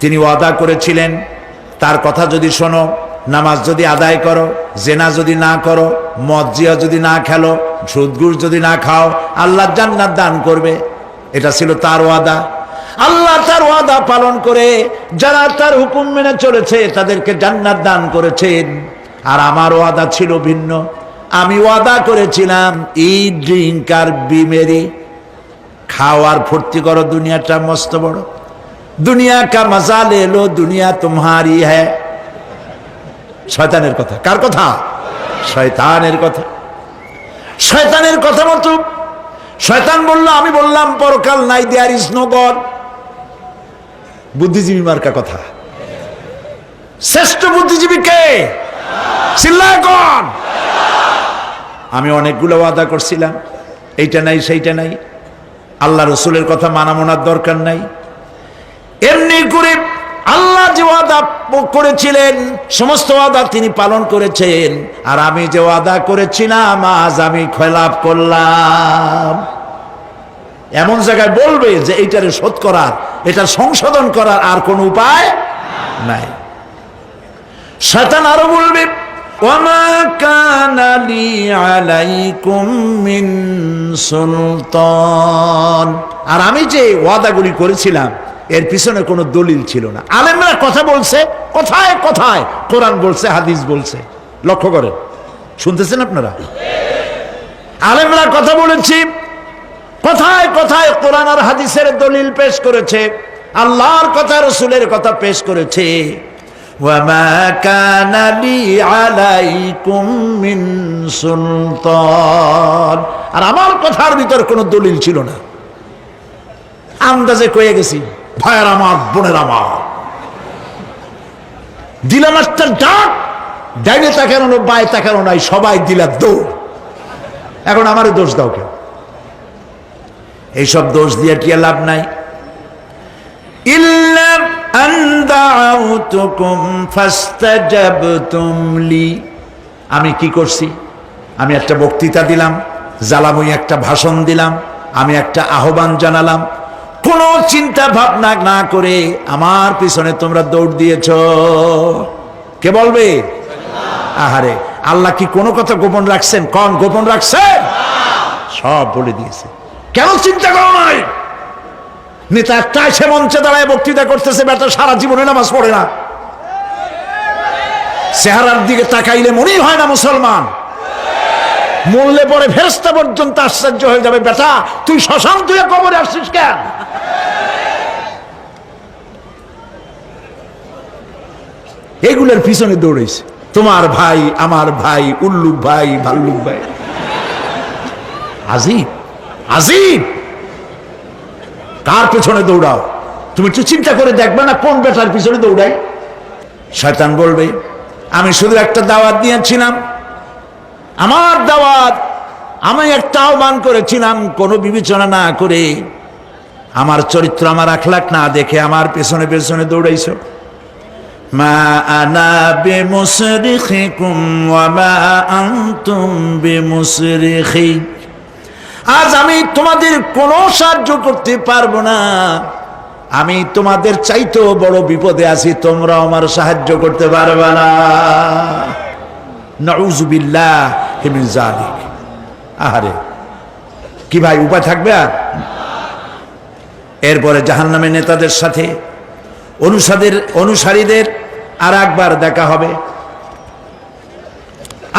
A: তিনি ওয়াদা করেছিলেন তার কথা যদি শোনো, নামাজ যদি আদায় করো, জেনা যদি না করো, মদ জিয়া যদি না খেলো, সুদ ঘুষ যদি না খাও, আল্লাহ জান্নাত দান করবে। এটা ছিল তার ওয়াদা। আল্লাহ তার ওয়াদা পালন করে যারা তার হুকুম মেনে চলেছে তাদেরকে জান্নাত দান করেছেন। আর আমার ওয়াদা ছিল ভিন্ন। আমি ওয়াদা করেছিলাম, ইট, ড্রিঙ্ক আর বিমেরি, খাওয়ার ফুর্তি করো, দুনিয়াটা মস্ত বড়, দুনিয়া কা মজা লে লো, দুনিয়া তোমারি হ্যায়। শয়তানের কথা। কার কথা? শয়তানের কথা। শয়তানের কথা মতো শয়তান বলল, আমি বললাম পরকাল নাই, দেয়ার ইজ নো গড। বুদ্ধিজীবী মার্কা কথা। শ্রেষ্ঠ বুদ্ধিজীবী কে? চিল্লায় কোন? আমি অনেকগুলো ওয়াদা করছিলাম, এইটা নাই সেইটা নাই, আল্লাহ রসুলের কথা মানা মোনার দরকার নাই। এমনি করে আল্লাহ যে ওয়াদা করেছিলেন সমস্ত ওয়াদা তিনি পালন করেছেন, আর আমি যে ওয়াদা করেছিলাম আজ আমি খেলাপ করলাম। এমন জায়গায় বলবে যে এইটারে শোধ করার, এটা সংশোধন করার আর কোন উপায় নাই। শয়তান আরো বলবে, ওয়ামা কানা লি আলাইকুম মিন সুলতান, আর আমি যে ওয়াদাগুলি করেছিলাম এর পিছনে কোনো দলিল ছিল না। আলেমরা কথা বলছে, কথায় কথায় কোরআন বলছে, হাদিস বলছে। লক্ষ্য করেন, শুনতেছেন আপনারা? আলেমরা কথা বলেছি, কথায় কথায় কোরআন আর হাদিসের দলিল পেশ করেছে, আল্লাহর কথা রসুলের কথা পেশ করেছে। ওয়ামা কানা লি আলাইকুম মিন সুলতান, আর আমার কথার ভিতর কোনো দলিল ছিল না। আন্দাজে কয়ে গেছি, ভাইয়ের আমার, বোনের আমার, দিলাম একটা ডাক, ডাইনে তাকানো বায়ে তাকানো নাই, সবাই দিলা দৌড়। এখন আমারে দোষ দাও কেউ? এইসব দোষ দিয়ে কি লাভ নাই। ইল্লা আন দাউতুকুম ফাস্তাজাবতুম লি, আমি কি করছি? আমি একটা বক্তৃতা দিলাম, জ্বালাময়ী একটা ভাষণ দিলাম, আমি একটা আহ্বান জানালাম, কোনো চিন্তা ভাবনা না করে আমার পিছনে তোমরা দৌড় দিয়েছ। কে বলবে? আহারে, আল্লাহ কি কোনো কথা গোপন রাখছেন? কোন গোপন রাখছেন? সব বলে দিয়েছে। কেন চিন্তা করো নাই? নেতা একটা এসে মঞ্চে দাঁড়ায় বক্তৃতা করতেছে, বেটা সারা জীবনে নামাজ পড়ে না, চেহারার দিকে তাকাইলে মনেই হয় না মুসলমান, মরলে পরে ফেরেশতা পর্যন্ত আশ্চর্য হয়ে যাবে, বেটা তুই শ্মশান তুই কবরে আসছিস কেন? এগুলোর পিছনে দৌড়েছে তোমার ভাই, আমার ভাই, উল্লুক ভাই, ভাল্লুক ভাই। আজিব আজিব, কার পেছনে দৌড়াও? তুমি একটু চিন্তা করে দেখবে না কোন বেটার পিছনে দৌড়াই? শয়তান বলবে, আমি শুধু একটা দাওয়াত দিয়েছিলাম, আমার দাওয়াত, আমি একটা আহ্বান করেছিলাম, কোনো বিবেচনা না করে, আমার চরিত্র, আমার আখলাক না দেখে আমার পেছনে পেছনে দৌড়াইছো। মা আনা বিমুসরিখিকুম ওয়া মা আনতুম বিমুসরিখি, আজ আমি তোমাদের কোনো সাহায্য করতে পারবো না, আমি তোমাদের চাইতেও বড় বিপদে আছি, তোমরা আমার সাহায্য করতে পারবে না। নাউযুবিল্লাহি মিন যালিক। আহারে কি ভাই, উপায় থাকবে আর? এরপরে জাহান্নামের নেতাদের সাথে অনুসারীদের আর একবার দেখা হবে।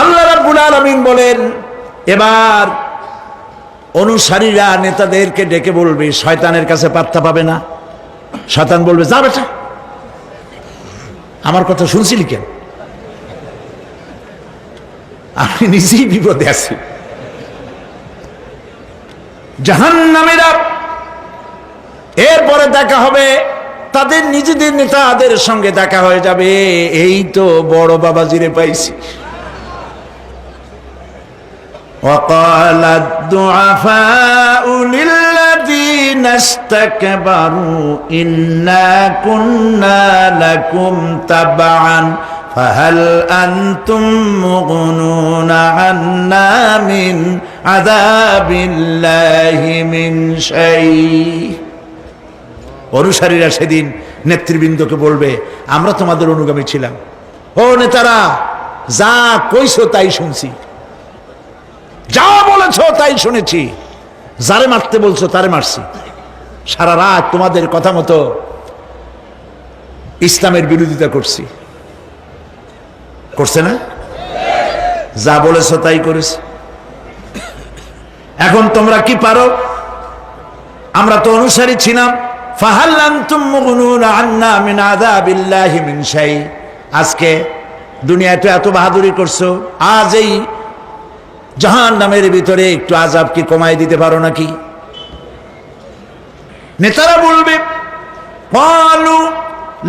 A: আল্লাহ রাব্বুল আলামিন বলেন, এবার অনুসারীরা নেতাদেরকে ডেকে বলবে, শয়তানের কাছে পাত্তা পাবে না। শয়তান বলবে, যা বেটা, আমার কথা শুনছিলি কেন? আমি নিজেই বিপদে আছি। জাহান্নামীরা এরপরে দেখা হবে, তাদের নিজেদের নেতাদের সঙ্গে দেখা হয়ে যাবে, এই তো বড় বাবাজিরে পাইছি। وقال الضعفاء للذين استكبروا إنا كنا لكم تبعا فهل أنتم مغنون عنا من عذاب الله من شيء। অনুসারীরা সেদিন নেতৃবৃন্দকে বলবে, আমরা তোমাদের অনুগামী ছিলাম, ও নেতারা, যা কইছো তাই শুনছি, যা বলেছ তাই শুনেছি, যারে মারতে বলছো তারে মারছি, সারা রাত তোমাদের কথা মতো ইসলামের বিরোধিতা করছে না? যা বলেছ তাই করেছে। এখন তোমরা কি পারো? আমরা তো অনুসারী ছিলাম। ফাহাল আনতুম মুগনুনা আন্না মিন আযাবিল্লাহি মিন শাই। আজকে দুনিয়াতে এত বাহাদুরি করছো, আজ এই জাহান্নামের ভিতরে একটু আযাব কি কমাই দিতে পারো নাকি? নেতারা বলবে, ক্বালু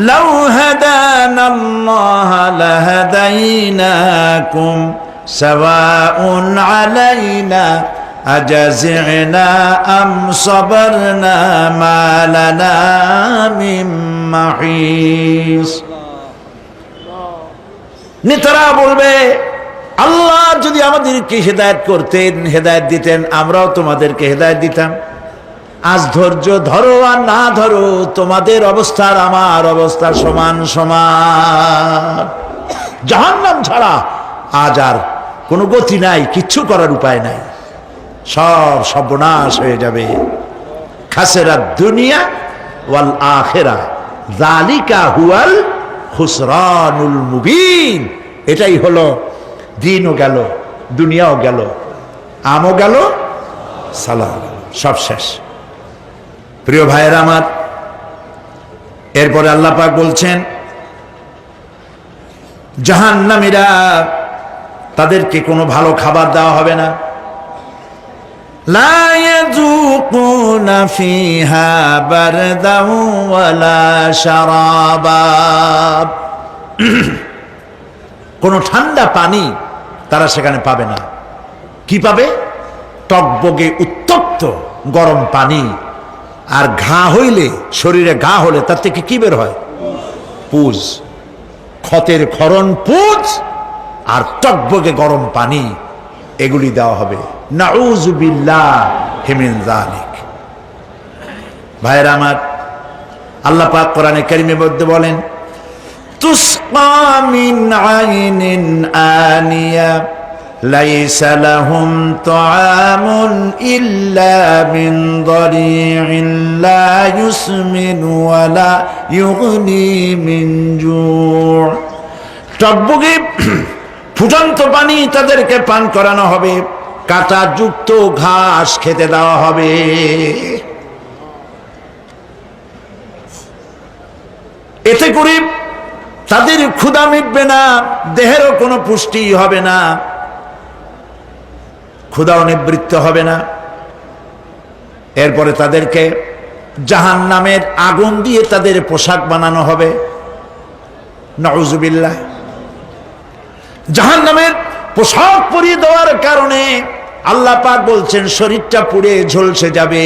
A: লাউ হাদানাল্লাহ লাহাদাইনাকুম সাওয়াউন আলাইনা আজাজি'না আম সাবারনা মা লানা মিন মাহিস। নেতারা বলবে, আল্লাহ যদি আমাদেরকে হেদায়েত করতেন, হেদায়েত দিতেন, আমরাও তোমাদেরকে হেদায়েত দিতাম। আজ ধৈর্য ধরো আর না ধরো, তোমাদের অবস্থার আমার অবস্থা সমান সমান। জাহান্নাম ছাড়া আজ আর কোনো গতি নাই, কিচ্ছু করার উপায় নাই, সব সর্বনাশ হয়ে যাবে। খাসিরাত দুনিয়া ওয়াল আখিরা যালিকা হুয়াল খুসরানুল মুবিন। এটাই হলো, দিনও গেল, দুনিয়াও গেল, আমও গেল, সালাহ গেল, সব শেষ। প্রিয় ভাইয়েরা আমার, এরপরে আল্লাহ পাক বলছেন, জাহান্নামীরা, তাদেরকে কোনো ভালো খাবার দেওয়া হবে না। লা ইয়াযুকুনা ফিহা বারদাও ওয়ালা শারাবা। কোনো ঠান্ডা পানি তারা সেখানে পাবে না। কি পাবে? টকবগে উত্তপ্ত গরম পানি। আর ঘা হইলে, শরীরে ঘা হলে তার থেকে কি বের হয়? পুজ, ক্ষতের ক্ষরণ পুজ আর টকবগে গরম পানি, এগুলি দেওয়া হবে। নাউযুবিল্লাহি মিন যালিক। ভাইরা আমার, আল্লাহ পাক কোরআনে কারীমের মধ্যে বলেন, তুসকা মিন আইনিন আনিয়া লাইসা লাহুম তুআমুন ইল্লা মিন দারি'in লা ইউসমিনু ওয়া লা ইউগনি মিন জু'। টকবগে ফুটন্ত পানি তাদেরকে পান করানো হবে, কাঁটাযুক্ত ঘাস খেতে দেওয়া হবে। এতে করে তাদের ক্ষুধা মিটবে না, দেহেরও কোনো পুষ্টি হবে না, ক্ষুধাও নিবৃত্ত হবে না। এরপরে তাদেরকে জাহান্নামের আগুন দিয়ে তাদের পোশাক বানানো হবে। নাউযুবিল্লাহ। জাহান্নামের পোশাক পরিয়ে দেওয়ার কারণে আল্লাহ পাক বলছেন, শরীরটা পুড়ে ঝলসে যাবে।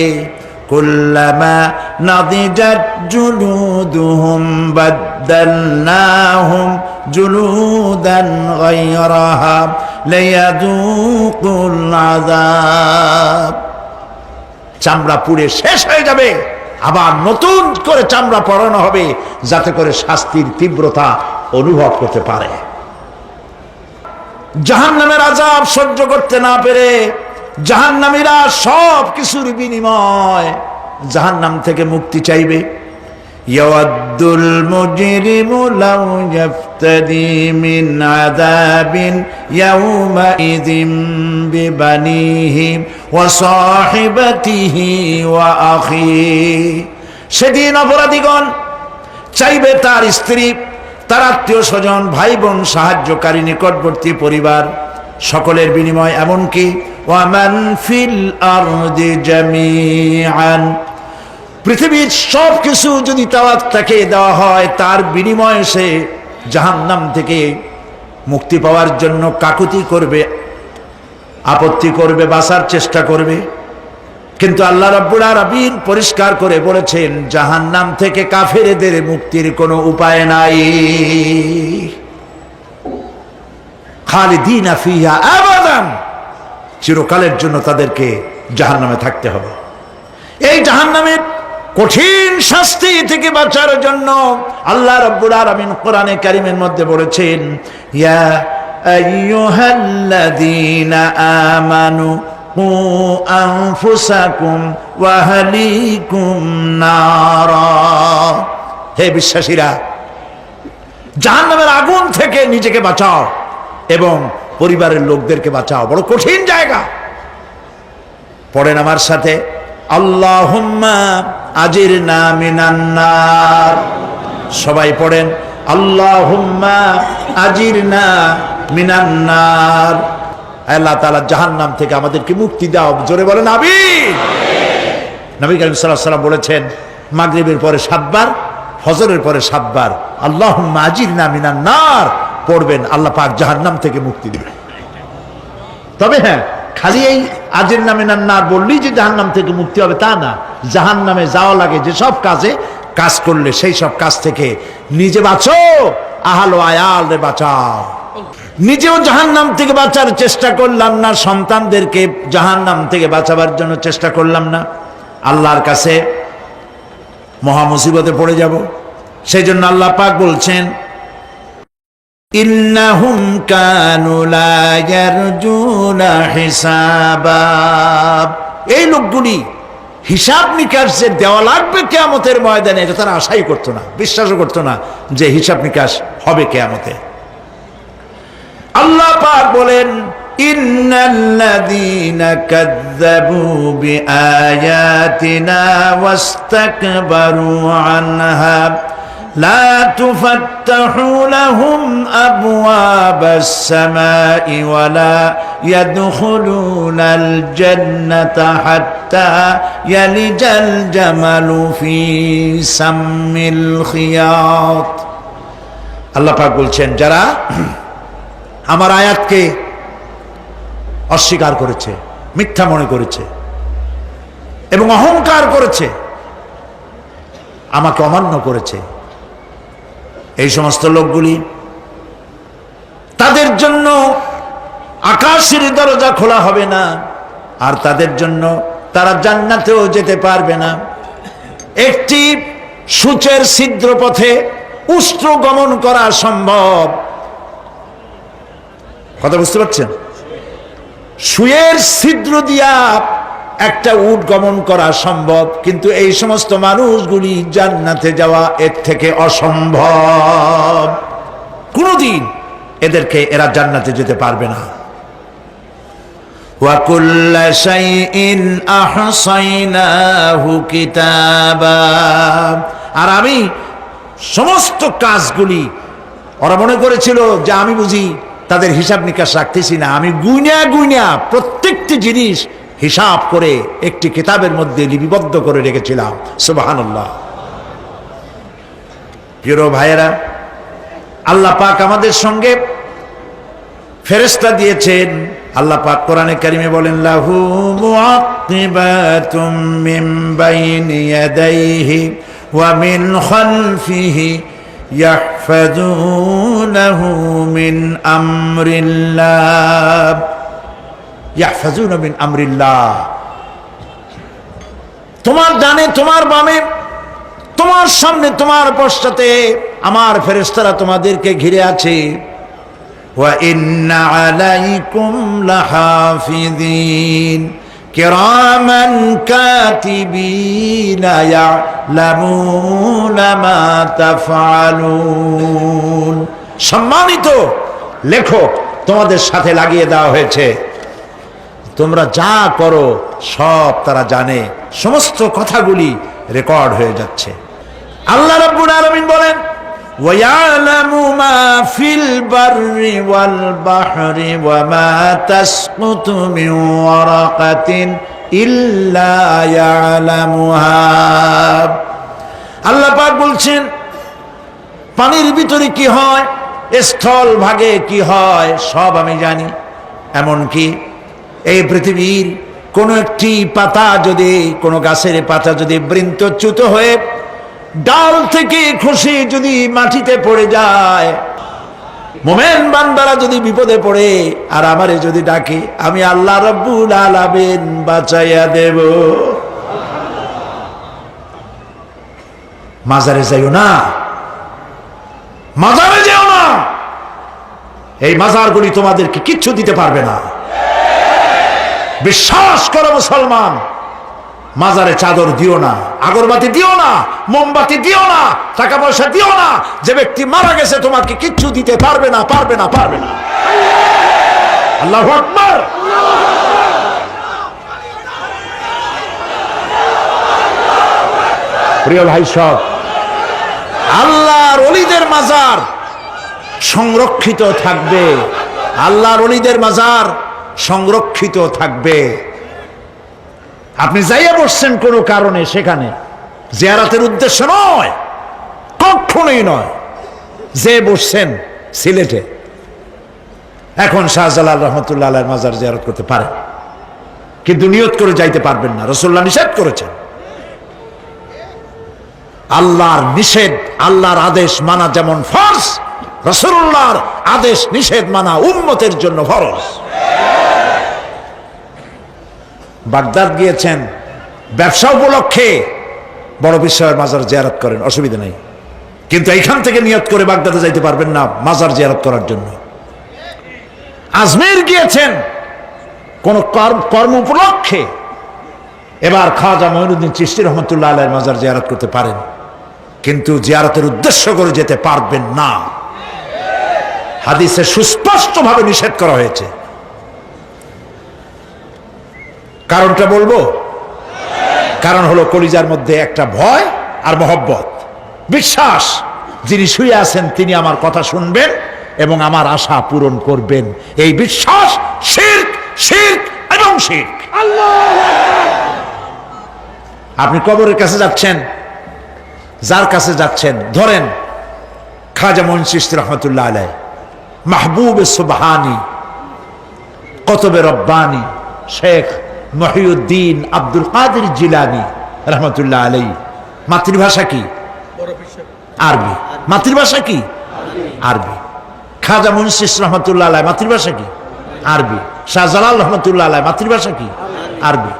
A: কুল্লামা নাদিজাত জুলুদুহুম বাদদালনাহুম জুলুদান গায়রাহা লিয়াযুকুল আযাব। চামড়া পুড়ে শেষ হয়ে যাবে, আবার নতুন করে চামড়া পরানো হবে, যাতে করে শাস্তির তীব্রতা অনুভব করতে পারে। জাহান্নামের আযাব সহ্য করতে না পেরে জাহান্নামীরা সব কিছুর বিনিময় জাহান্নাম থেকে মুক্তি চাইবে। ইয়াওয়াদ্দুল মুজরিমু লাউ ইয়াফতাদি মিন আযাবিন ইয়াউমাইযিন বিবানিহি ওয়া সাহিবাতিহি ওয়া আখিহি। সেদিন অপরাধীগণ চাইবে তার স্ত্রী, তার আত্মীয় স্বজন, ভাই বোন, সাহায্যকারী, নিকটবর্তী পরিবার সকলের বিনিময়, এমনকি ওয়ামান ফিল আরদি জামিআন, পৃথিবীর সব কিছু যদি তাকে দেওয়া হয়, তার বিনিময়ে সে জাহান্নাম থেকে মুক্তি পাওয়ার জন্য কাকুতি করবে, আপত্তি করবে, বাঁচার চেষ্টা করবে। কিন্তু আল্লাহ রাব্বুল আলামিন পরিষ্কার করে বলেছেন, জাহান্নাম থেকে কাফেরদের মুক্তির কোনো উপায় নাই। খালিদিনা ফিহা আবাদান, চিরকালের জন্য তাদেরকে জাহান্নামে থাকতে হবে। এই জাহান্নামের কঠিন শাস্তি থেকে বাঁচার জন্য আল্লাহ রাব্বুল আলামিন কোরআনে কারীমের মধ্যে বলেছেন, ইয়া আইয়ুহাল্লাযীনা আমানু কু আনফুসাকুম ওয়া আহলিকুম নারা, হে বিশ্বাসীরা, জাহান্নামের আগুন থেকে নিজেকে বাঁচাও এবং পরিবারের লোকদেরকে বাঁচাও। বড় কঠিন জায়গা। পড়েন আমার সাথে, আল্লাহুম্মা আজিরনা মিনান নার। সবাই পড়েন, আল্লাহুম্মা আজিরনা মিনান নার। আল্লাহ তাআলা জাহান্নাম থেকে আমাদেরকে মুক্তি দাও। জোরে বলেন আমিন। নবী করিম সাল্লাল্লাহু আলাইহি ওয়াসাল্লাম বলেছেন, মাগরিবের পরে 7 বার, ফজরের পরে 7 বার আল্লাহুম্মা আজিরনা মিনান নার পড়বেন, আল্লাহ পাক জাহান্নাম থেকে মুক্তি দিবেন। তবে হ্যাঁ, খালি এই আজিরনা মিনান নার বললেই যে জাহান্নাম থেকে মুক্তি হবে তা না। জাহান্নামে যাওয়া লাগে যে সব কাজ করলে সেই সব কাজ থেকে নিজে বাঁচো, আহাল ও আয়াল রে বাঁচাও। নিজেও জাহান্নাম থেকে বাঁচার চেষ্টা করলাম না, সন্তানদেরকে জাহান্নাম থেকে বাঁচাবার জন্য চেষ্টা করলাম না, আল্লাহর কাছে মহা মুসিবতে পড়ে যাব। সেই জন্য আল্লাহ পাক বলছেন, ইন্নাহুম কানু লা ইয়ারজুনা হিসাবা, এই লোকগুলি হিসাব নিকাশ যে দেওয়া লাগবে কিয়ামতের ময়দানে, এটা তারা আশাই করতো না, বিশ্বাসও করতো না যে হিসাব নিকাশ হবে কিয়ামতে। আল্লাহ পাক বলেন, ইন্নাল্লাযীনা কাযযাবু বিআয়াতিনা ওয়াস্তাকবারু আনহা লা তুফাত্তাহু লাহুম আবওয়াবাস সামাই ওয়া লা ইয়াদখুলুনাল জান্নাতা হাত্তা ইয়ালিজাল জামালু ফি সাম্মিল খিয়াত। আল্লাহ পাক বলছেন, যারা আমার আয়াতকে অস্বীকার করেছে, মিথ্যা মনে করেছে এবং অহংকার করেছে, আমাকে অমান্য করেছে, এই সমস্ত লোকগুলি, তাদের জন্য আকাশের দরজা খোলা হবে না, আর তাদের জন্য তারা জান্নাতেও যেতে পারবে না। একটি সূচের ছিদ্র পথে উষ্ট্র গমন করা সম্ভব, কথা বুঝতে পারছেন? সুয়ের ছিদ্র দিয়া একটা উট গমন করা সম্ভব, কিন্তু এই সমস্ত মানুষগুলি জান্নাতে যাওয়া এর থেকে অসম্ভব। কোনদিন এরা জান্নাতে যেতে পারবে না। ওয়া কুল্লা শাইইন আহসাইনাহু কিতাবা, আর আমি সমস্ত কাজগুলি, ওরা মনে করেছিল যে আমি বুঝি তাদের হিসাব নিকাশ রাখতেছি না, আমি গুইনা প্রত্যেকটি জিনিস হিসাব করে একটি কিতাবের মধ্যে লিপিবদ্ধ করে রেখেছিলাম। সুবহানাল্লাহ। প্রিয় ভাইয়েরা, আল্লাহ পাক আমাদের সঙ্গে ফেরেশতা দিয়েছেন। আল্লাহ পাক কোরআনে কারিমে বলেন, লাহু মুআক্কিবাতুম মিন বাইনি ইয়াদাইহি ওয়া মিন খালফিহি ইয়াহফাযুনাহু মিন আমরিল্লাহ। ইয়াহফাযুনা মিন আমরিল্লাহ, তোমার ডানে তোমার বামে, তোমার সামনে তোমার পশ্চাতে আমার ফেরেশতারা তোমাদেরকে ঘিরে আছে। ওয়া ইন্না আলাইকুম লাহাফিযিন কিরামান কাতিবিনা ইয়ালামুনা মা তাফআলুন। সম্মানিত লেখক তোমাদের সাথে লাগিয়ে দেওয়া হয়েছে, তোমরা যা করো সব তারা জানে, সমস্ত কথাগুলি রেকর্ড হয়ে যাচ্ছে। আল্লাহ রাব্বুল আলামিন বলেন وَيَعْلَمُ مَا فِي الْبَرِّ وَالْبَحْرِ وَمَا تَسْقُطُ مِنْ وَرَقَةٍ إِلَّا يَعْلَمُهَا। আল্লাহ পাক বলছেন পানির ভিতরে কি হয়, স্থল ভাগে কি হয় সব আমি জানি। এমনকি এই পৃথিবীর কোনো একটি পাতা যদি, কোনো গাছের পাতা যদি বৃন্তচ্যুত হয়ে ডাল থেকে খসে যদি মাটিতে পড়ে যায়, মোমেন বান্দারা যদি বিপদে পড়ে আর আমারে যদি ডাকে, আমি আল্লাহ রাব্বুল আলামিন বাঁচাইয়া দেব। মাজারে যাইও না, মাজারে যেও না, এই মাজারগুলি তোমাদেরকে কিচ্ছু দিতে পারবে না। বিশ্বাস করো মুসলমান, মাজারে চাদর দিও না, আগরবাতি দিও না, মোমবাতি দিও না, টাকা পয়সা দিও না। যে ব্যক্তি মারা গেছে তোমাকে কিচ্ছু দিতে পারবে না, পারবে না, পারবে না। আল্লাহু আকবার। প্রিয় ভাই সব, আল্লাহর ওলিদের মাজার সংরক্ষিত থাকবে, আল্লাহর ওলিদের মাজার সংরক্ষিত থাকবে। আপনি যাইয়া বসছেন কোনো কারণে, সেখানে জিয়ারতের উদ্দেশ্য নয়, কখনোই নয়। যে বসছেন সিলেটে, এখন শাহজালাল রহমতুল্লাহ আলাইহির মাজার জিয়ারত করতে পারেন, কিন্তু নিয়ত করে যাইতে পারবেন না, রাসূলুল্লাহ নিষেধ করেছেন। আল্লাহর নিষেধ, আল্লাহর আদেশ মানা যেমন ফরজ, রাসূলুল্লাহর আদেশ নিষেধ মানা উম্মতের জন্য ফরজ। বাগদাদ গিয়েছেন ব্যবসা উপলক্ষে, বড় বিশ্বের মাজার জিয়ারত করেন, অসুবিধা নেই, কিন্তু এইখান থেকে নিয়ত করে বাগদাদে যাইতে পারবেন না মাজার জিয়ারত করার জন্য। আজমির গিয়েছেন কোন কর্ম উপলক্ষে, এবার খাজা মঈনুদ্দিন চিশতি রহমতুল্লাহ আলাইহির মাজার জিয়ারত করতে পারেন, কিন্তু জিয়ারতের উদ্দেশ্য করে যেতে পারবেন না। হাদিসে সুস্পষ্টভাবে নিষেধ করা হয়েছে। কারণটা বলবো, কারণ হলো কলিজার মধ্যে একটা ভয় আর মহব্বত, বিশ্বাস যিনি শুয়ে আছেন তিনি আমার কথা শুনবেন এবং আমার আশা পূরণ করবেন। এই বিশ্বাস শিরক, শিরক এবং শিরক। আপনি কবরের কাছে যাচ্ছেন, যার কাছে যাচ্ছেন, ধরেন খাজা মঈন চিশতি রহমতুল্লাহ আলাইহি, মাহবুবে সুবহানি, কতবে রব্বানি, শেখ মহিউদ্দিন আব্দুল কাদের জিলানী রহমতুল্লাহ আলাইহি। মাতৃভাষা কি? আরবি। মাতৃভাষা কি? আরবি। খাজা মঈন চিশতি রহমতুল্লাহ আলাইহি মাতৃভাষা কি? আরবি। শাহজালাল রহমতুল্লাহ আলাইহি মাতৃভাষা কি? আরবি।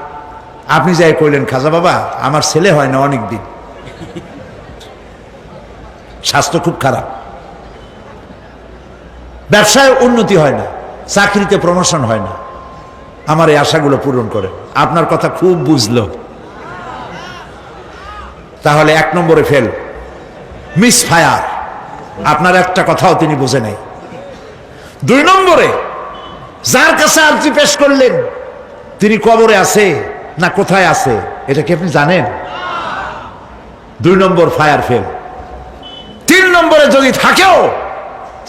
A: আপনি যাই কইলেন, খাজা বাবা আমার ছেলে হয় না অনেক দিন, স্বাস্থ্য খুব খারাপ, ব্যবসায় উন্নতি হয় না, চাকরিতে প্রমোশন হয় না, আমার এই আশাগুলো পূরণ করে। আপনার কথা খুব বুঝলো, তাহলে 1 নম্বরে ফেল, মিস ফায়ার। আপনার একটা কথাও তিনি বুঝে নাই। 2 নম্বরে যার কাছে আর্জি পেশ করলেন তিনি কবরে আছে না কোথায় আছে এটা কি আপনি জানেন? 2 নম্বর ফায়ার ফেল। 3 নম্বরে যদি থাকেও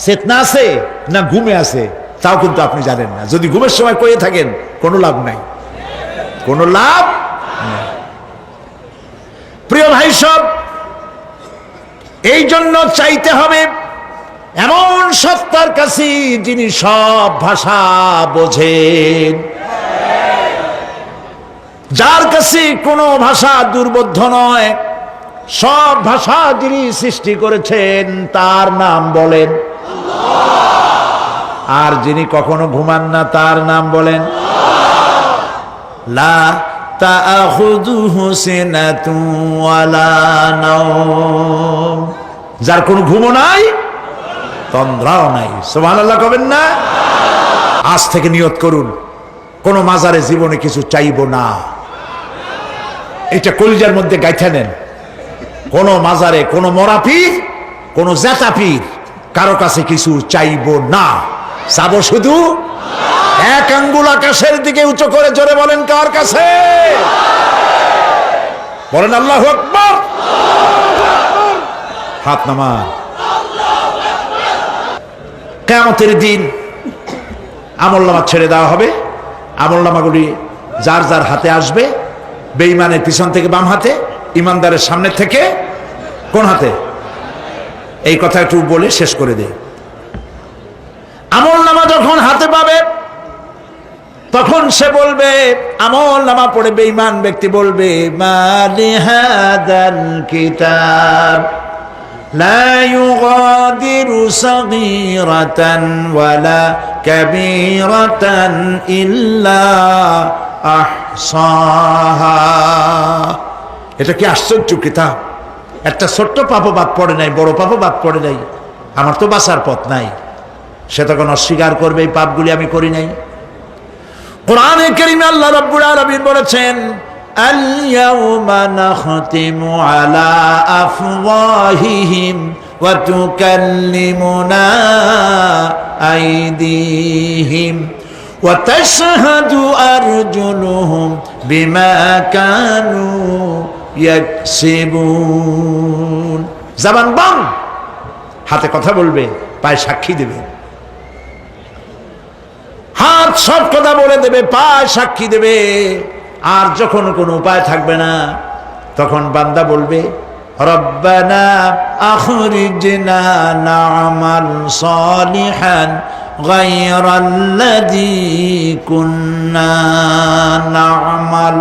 A: চেতনা আছে না ঘুমে আছে তাও কিন্তু আপনি জানেন না। যদি ঘুমের সময় কয়ে থাকেন কোনো লাভ নাই, কোনো লাভ নাই। প্রিয় ভাই সব, এই জন্য চাইতে হবে এমন সত্তার কাছে যিনি সব ভাষা বোঝেন, যার কাছে কোনো ভাষা দুর্বোধ্য নয়, সব ভাষা যিনি সৃষ্টি করেছেন তার নাম বলেন, আর যিনি কখনো ঘুমান না তার নাম বলেন লা তাআখুযুহু সিনাতুন ওয়ালা নাওম, যার কোনো ঘুমও নাই তন্দ্রাও নাই। সুবহানাল্লাহ কবেন না? আজ থেকে নিয়ত করুন, কোন মাজারে জীবনে কিছু চাইবো না। এটা কলিজার মধ্যে গাইথা নেন। কোন মাজারে, কোন মরা পীর, কোন জেতা পীর, কারো কাছে কিছু চাইবো না, চাবো শুধু এক আঙ্গুল আকাশের দিকে উঁচু করে জোরে বলেন, কার কাছে? বলেন আল্লাহু আকবার। হাত নামা। কিয়ামতের দিন আমলনামা ছেড়ে দেওয়া হবে। আমলনামাগুলি যার যার হাতে আসবে, বেঈমানের পিছন থেকে বাম হাতে, ইমানদারের সামনে থেকে কোন হাতে? এই কথা একটু বলে শেষ করে দে। আমলনামা যখন হাতে পাবে তখন সে বলবে, আমলনামা পড়ে বেঈমান ব্যক্তি বলবে, মালি হাদাল কিতাব লা ইউগাদিরু সাগীরাতান ওয়ালা কাবীরাতান ইল্লা আহসাহা। এটা কি আশ্চর্য কিতাব! একটা ছোট্ট পাপও বাদ পড়ে নাই, বড় পাপও বাদ পড়ে নাই। আমার তো বাঁচার পথ নাই। সে তখন অস্বীকার করবে, এই পাপগুলি আমি করি নাই। কোরআনে কারীমে আল্লাহ রাব্বুল আলামিন বলেছেন, আল ইয়াউমা নাখতিমু আলা আফওয়াহিহিম ওয়া তুকাল্লিমুনা আইদিহিম ওয়া তাশহাদু আরজুলুহুম বিমা কানু ইয়াকসিবুন। জবান বন্ধ, হাতে কথা বলবে, পায়ে সাক্ষী দেবে। হাত সব কথা বলে দেবে, পায়ে সাক্ষী দেবে। আর যখন কোনো উপায় থাকবে না, তখন বান্দা বলবে, রব্বানা আখরিজনা না'মাল সালিহান গায়রাল্লাযী কুন্না না'মাল।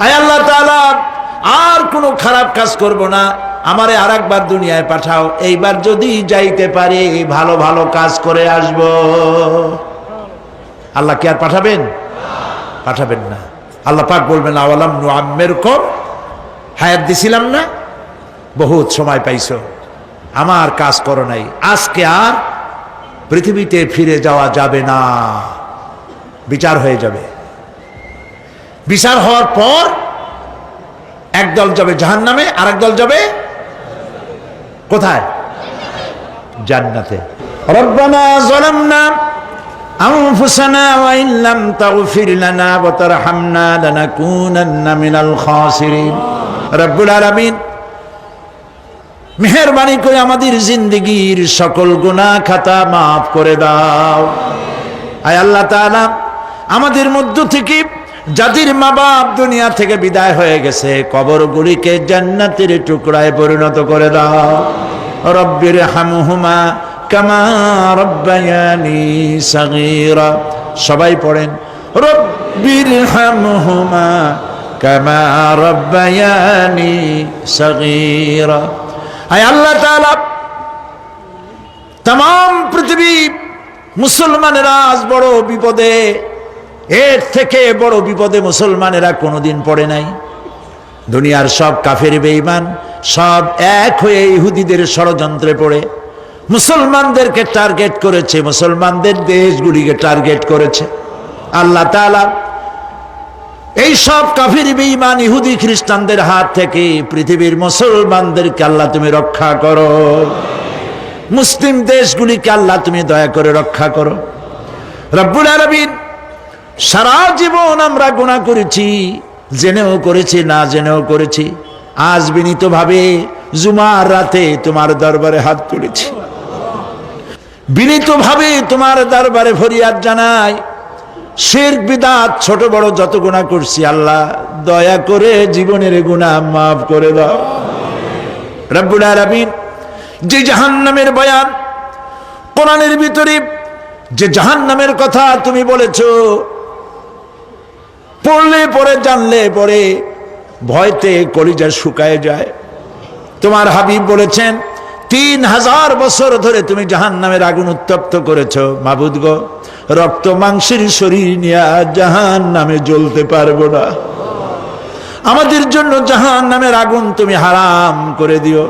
A: আয় আল্লাহ তাআলা, আর কোনো খারাপ কাজ করব না, আমারে আরেকবার দুনিয়ায় পাঠাও। এইবার যদি যাইতে পারি ভালো ভালো কাজ করে আসব। আল্লাহ কি আর পাঠাবেন? পাঠাবেন না। আল্লাহ পাক বলবেন, আওয়ালাম নুআম্মিরকুম, হায়াত দিছিলাম না, বহুত সময় পাইছো, আমার কাজ করো নাই, আজকে আর পৃথিবীতে ফিরে যাওয়া যাবে না, বিচার হয়ে যাবে। বিচার হওয়ার পর একদল যাবে জাহান্নামে, আরেক দল যাবে কোথায়? জান্নাতে। রব্বানা যালামনা আনফুসানা ওয়া ইন লাম তাগফির লানা ওয়া তারহামনা লানাকুনান্না মিনাল খাসিরিন। রব্বুল আলামিন, মেহেরবানি করে আমাদের জিন্দেগীর সকল গুনাহ খাতা মাফ করে দাও। আয় আল্লাহ তাআলা, আমাদের মধ্য থেকে যাদের মা বাপ দুনিয়া থেকে বিদায় হয়ে গেছে, কবরগুলিকে জান্নাতের টুকরায় পরিণত করে দাও। রব্বির হামহুমা কামা রব্বায়ানি সাগীরা। সবাই পড়েন, রব্বির হামহুমা কামা রব্বায়ানি সাগীরা। আয় আল্লাহ তাআলা, तमाम পৃথিবী মুসলমানেরা আজ বড় বিপদে, এর থেকে বড় বিপদে মুসলমানেরা কোনোদিন পড়ে নাই। দুনিয়ার সব কাফের বেঈমান সব এক হয়ে ইহুদিদের ষড়যন্ত্রে পড়ে মুসলমানদেরকে টার্গেট করেছে, মুসলমানদের দেশগুলিকে টার্গেট করেছে। আল্লাহ তাআলা এই সব কাফের বেঈমান ইহুদি খ্রিস্টানদের হাত থেকে পৃথিবীর মুসলমানদেরকে আল্লাহ তুমি রক্ষা করো। মুসলিম দেশগুলিকে আল্লাহ তুমি দয়া করে রক্ষা করো। রব্বুল আলামিন, সারা জীবন আমরা গুনাহ করেছি, জেনেও করেছি, না জেনেও করেছি। আজ বিনীতভাবে জুমার রাতে তোমার দরবারে হাত তুলেছি, বিনীতভাবে তোমার দরবারে ফরিয়াদ জানাই। শিরক বিদআত ছোট বড় যত গুনাহ করছি, আল্লাহ দয়া করে জীবনের গুনাহ মাফ করে দাও। রব্বুল আলামিন, যে জাহান্নামের বয়ান কোরআনের ভিতরে, যে জাহান্নামের কথা তুমি বলেছো, পড়লে পরে জানলে পরে ভয়তে কলিজা শুকায় যায়। তোমার হাবিব বলেছেন, 3000 বছর ধরে তুমি জাহান্নামের আগুন উত্তপ্ত করেছো। মাবুদ গো, রক্ত মাংসের শরীর নিয়ে জাহান্নামে জ্বলতে পারবো না। আমাদের জন্য জাহান্নামের আগুন তুমি হারাম করে দিও।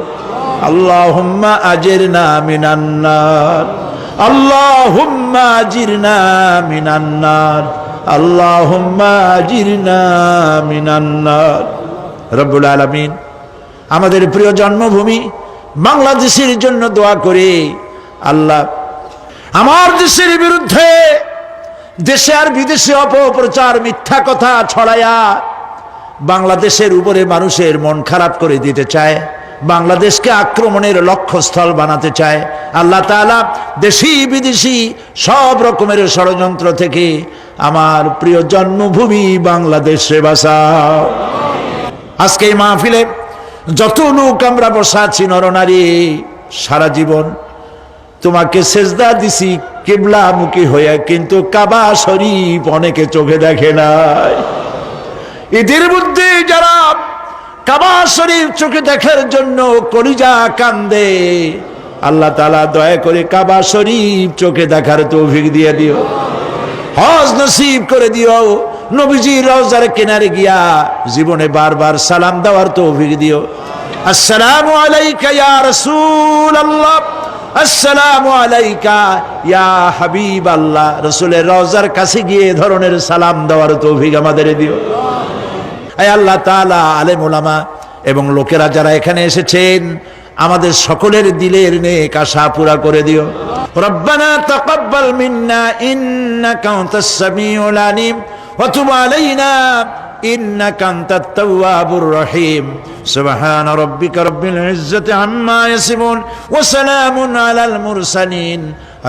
A: আল্লাহুম্মা আজিরনা মিনান নার, আল্লাহুম্মা আজিরনা মিনান নার, আল্লাহুম্মা আজিরনা মিনান নার। রব্বুল আলামিন আমাদের প্রিয় জন্মভূমি বাংলাদেশের জন্য দোয়া করে, আল্লাহ আমার দেশের বিরুদ্ধে দেশে আর বিদেশে অপপ্রচার মিথ্যা কথা ছড়ায়া বাংলাদেশের উপরে মানুষের মন খারাপ করে দিতে চায়, বাংলাদেশকে আক্রমণের লক্ষ্যস্থল বানাতে চায়। আল্লাহ তাআলা দেশি বিদেশি সব রকমের ষড়যন্ত্র থেকে আমার প্রিয় জন্মভূমি বাংলাদেশে বাঁচাও। আজকে এই মাহফিলে যত লোক আমরা বসা আছি নরনারী, সারা জীবন তোমাকে সেজদা দিছি কিবলামুখী হয়ে, কিন্তু কাবা শরীফ অনেকে চোখে দেখে নাই। এদের মধ্যে যারা কাবা শরীফ চোখে দেখার জন্য কলিজা কান্দে, আল্লাহ তাআলা দয়া করে কাবা শরীফ চোখে দেখার তৌফিক দিয়ে দিও, হজ নসিব করে দিও, নবীজির রওজার কিনারে গিয়া জীবনে বারবার সালাম দেওয়ার তৌফিক দিও। আসসালামু আলাইকা ইয়া রাসূলুল্লাহ, আসসালামু আলাইকা ইয়া হাবিবাল্লাহ। রাসূলের রওজার কাছে গিয়ে এ ধরনের সালাম দেওয়ার তৌফিক আমাদের দিও। আয় আল্লাহ তাআলা, আলেম ওলামা এবং লোকেরা যারা এখানে এসেছেন আমাদের সকলের দিলের নেক আশা পুরা করে দিও। রব্বানা তাকাব্বাল মিন্না ইন্নাকা আনতাস সামিউল আলিম ওয়া তুব আলাইনা ইন্নাকা আনতাত তাওয়াবুর রহিম। সুবহানা রাব্বিকা রাব্বিল ইজ্জাতি আম্মা ইয়াসিফুন ওয়া সালামুন আলাল মুরসালিন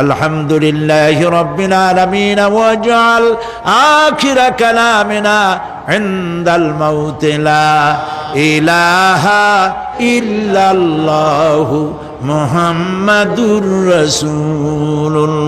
A: আলহামদুলিল্লাহি রাব্বিল আলামিন। ওয়াজআল আখিরা কালামিনা ইনদাল মাউত লা ইলাহা ইল্লাল্লাহু মুহাম্মাদুর রাসূলুল্লাহ।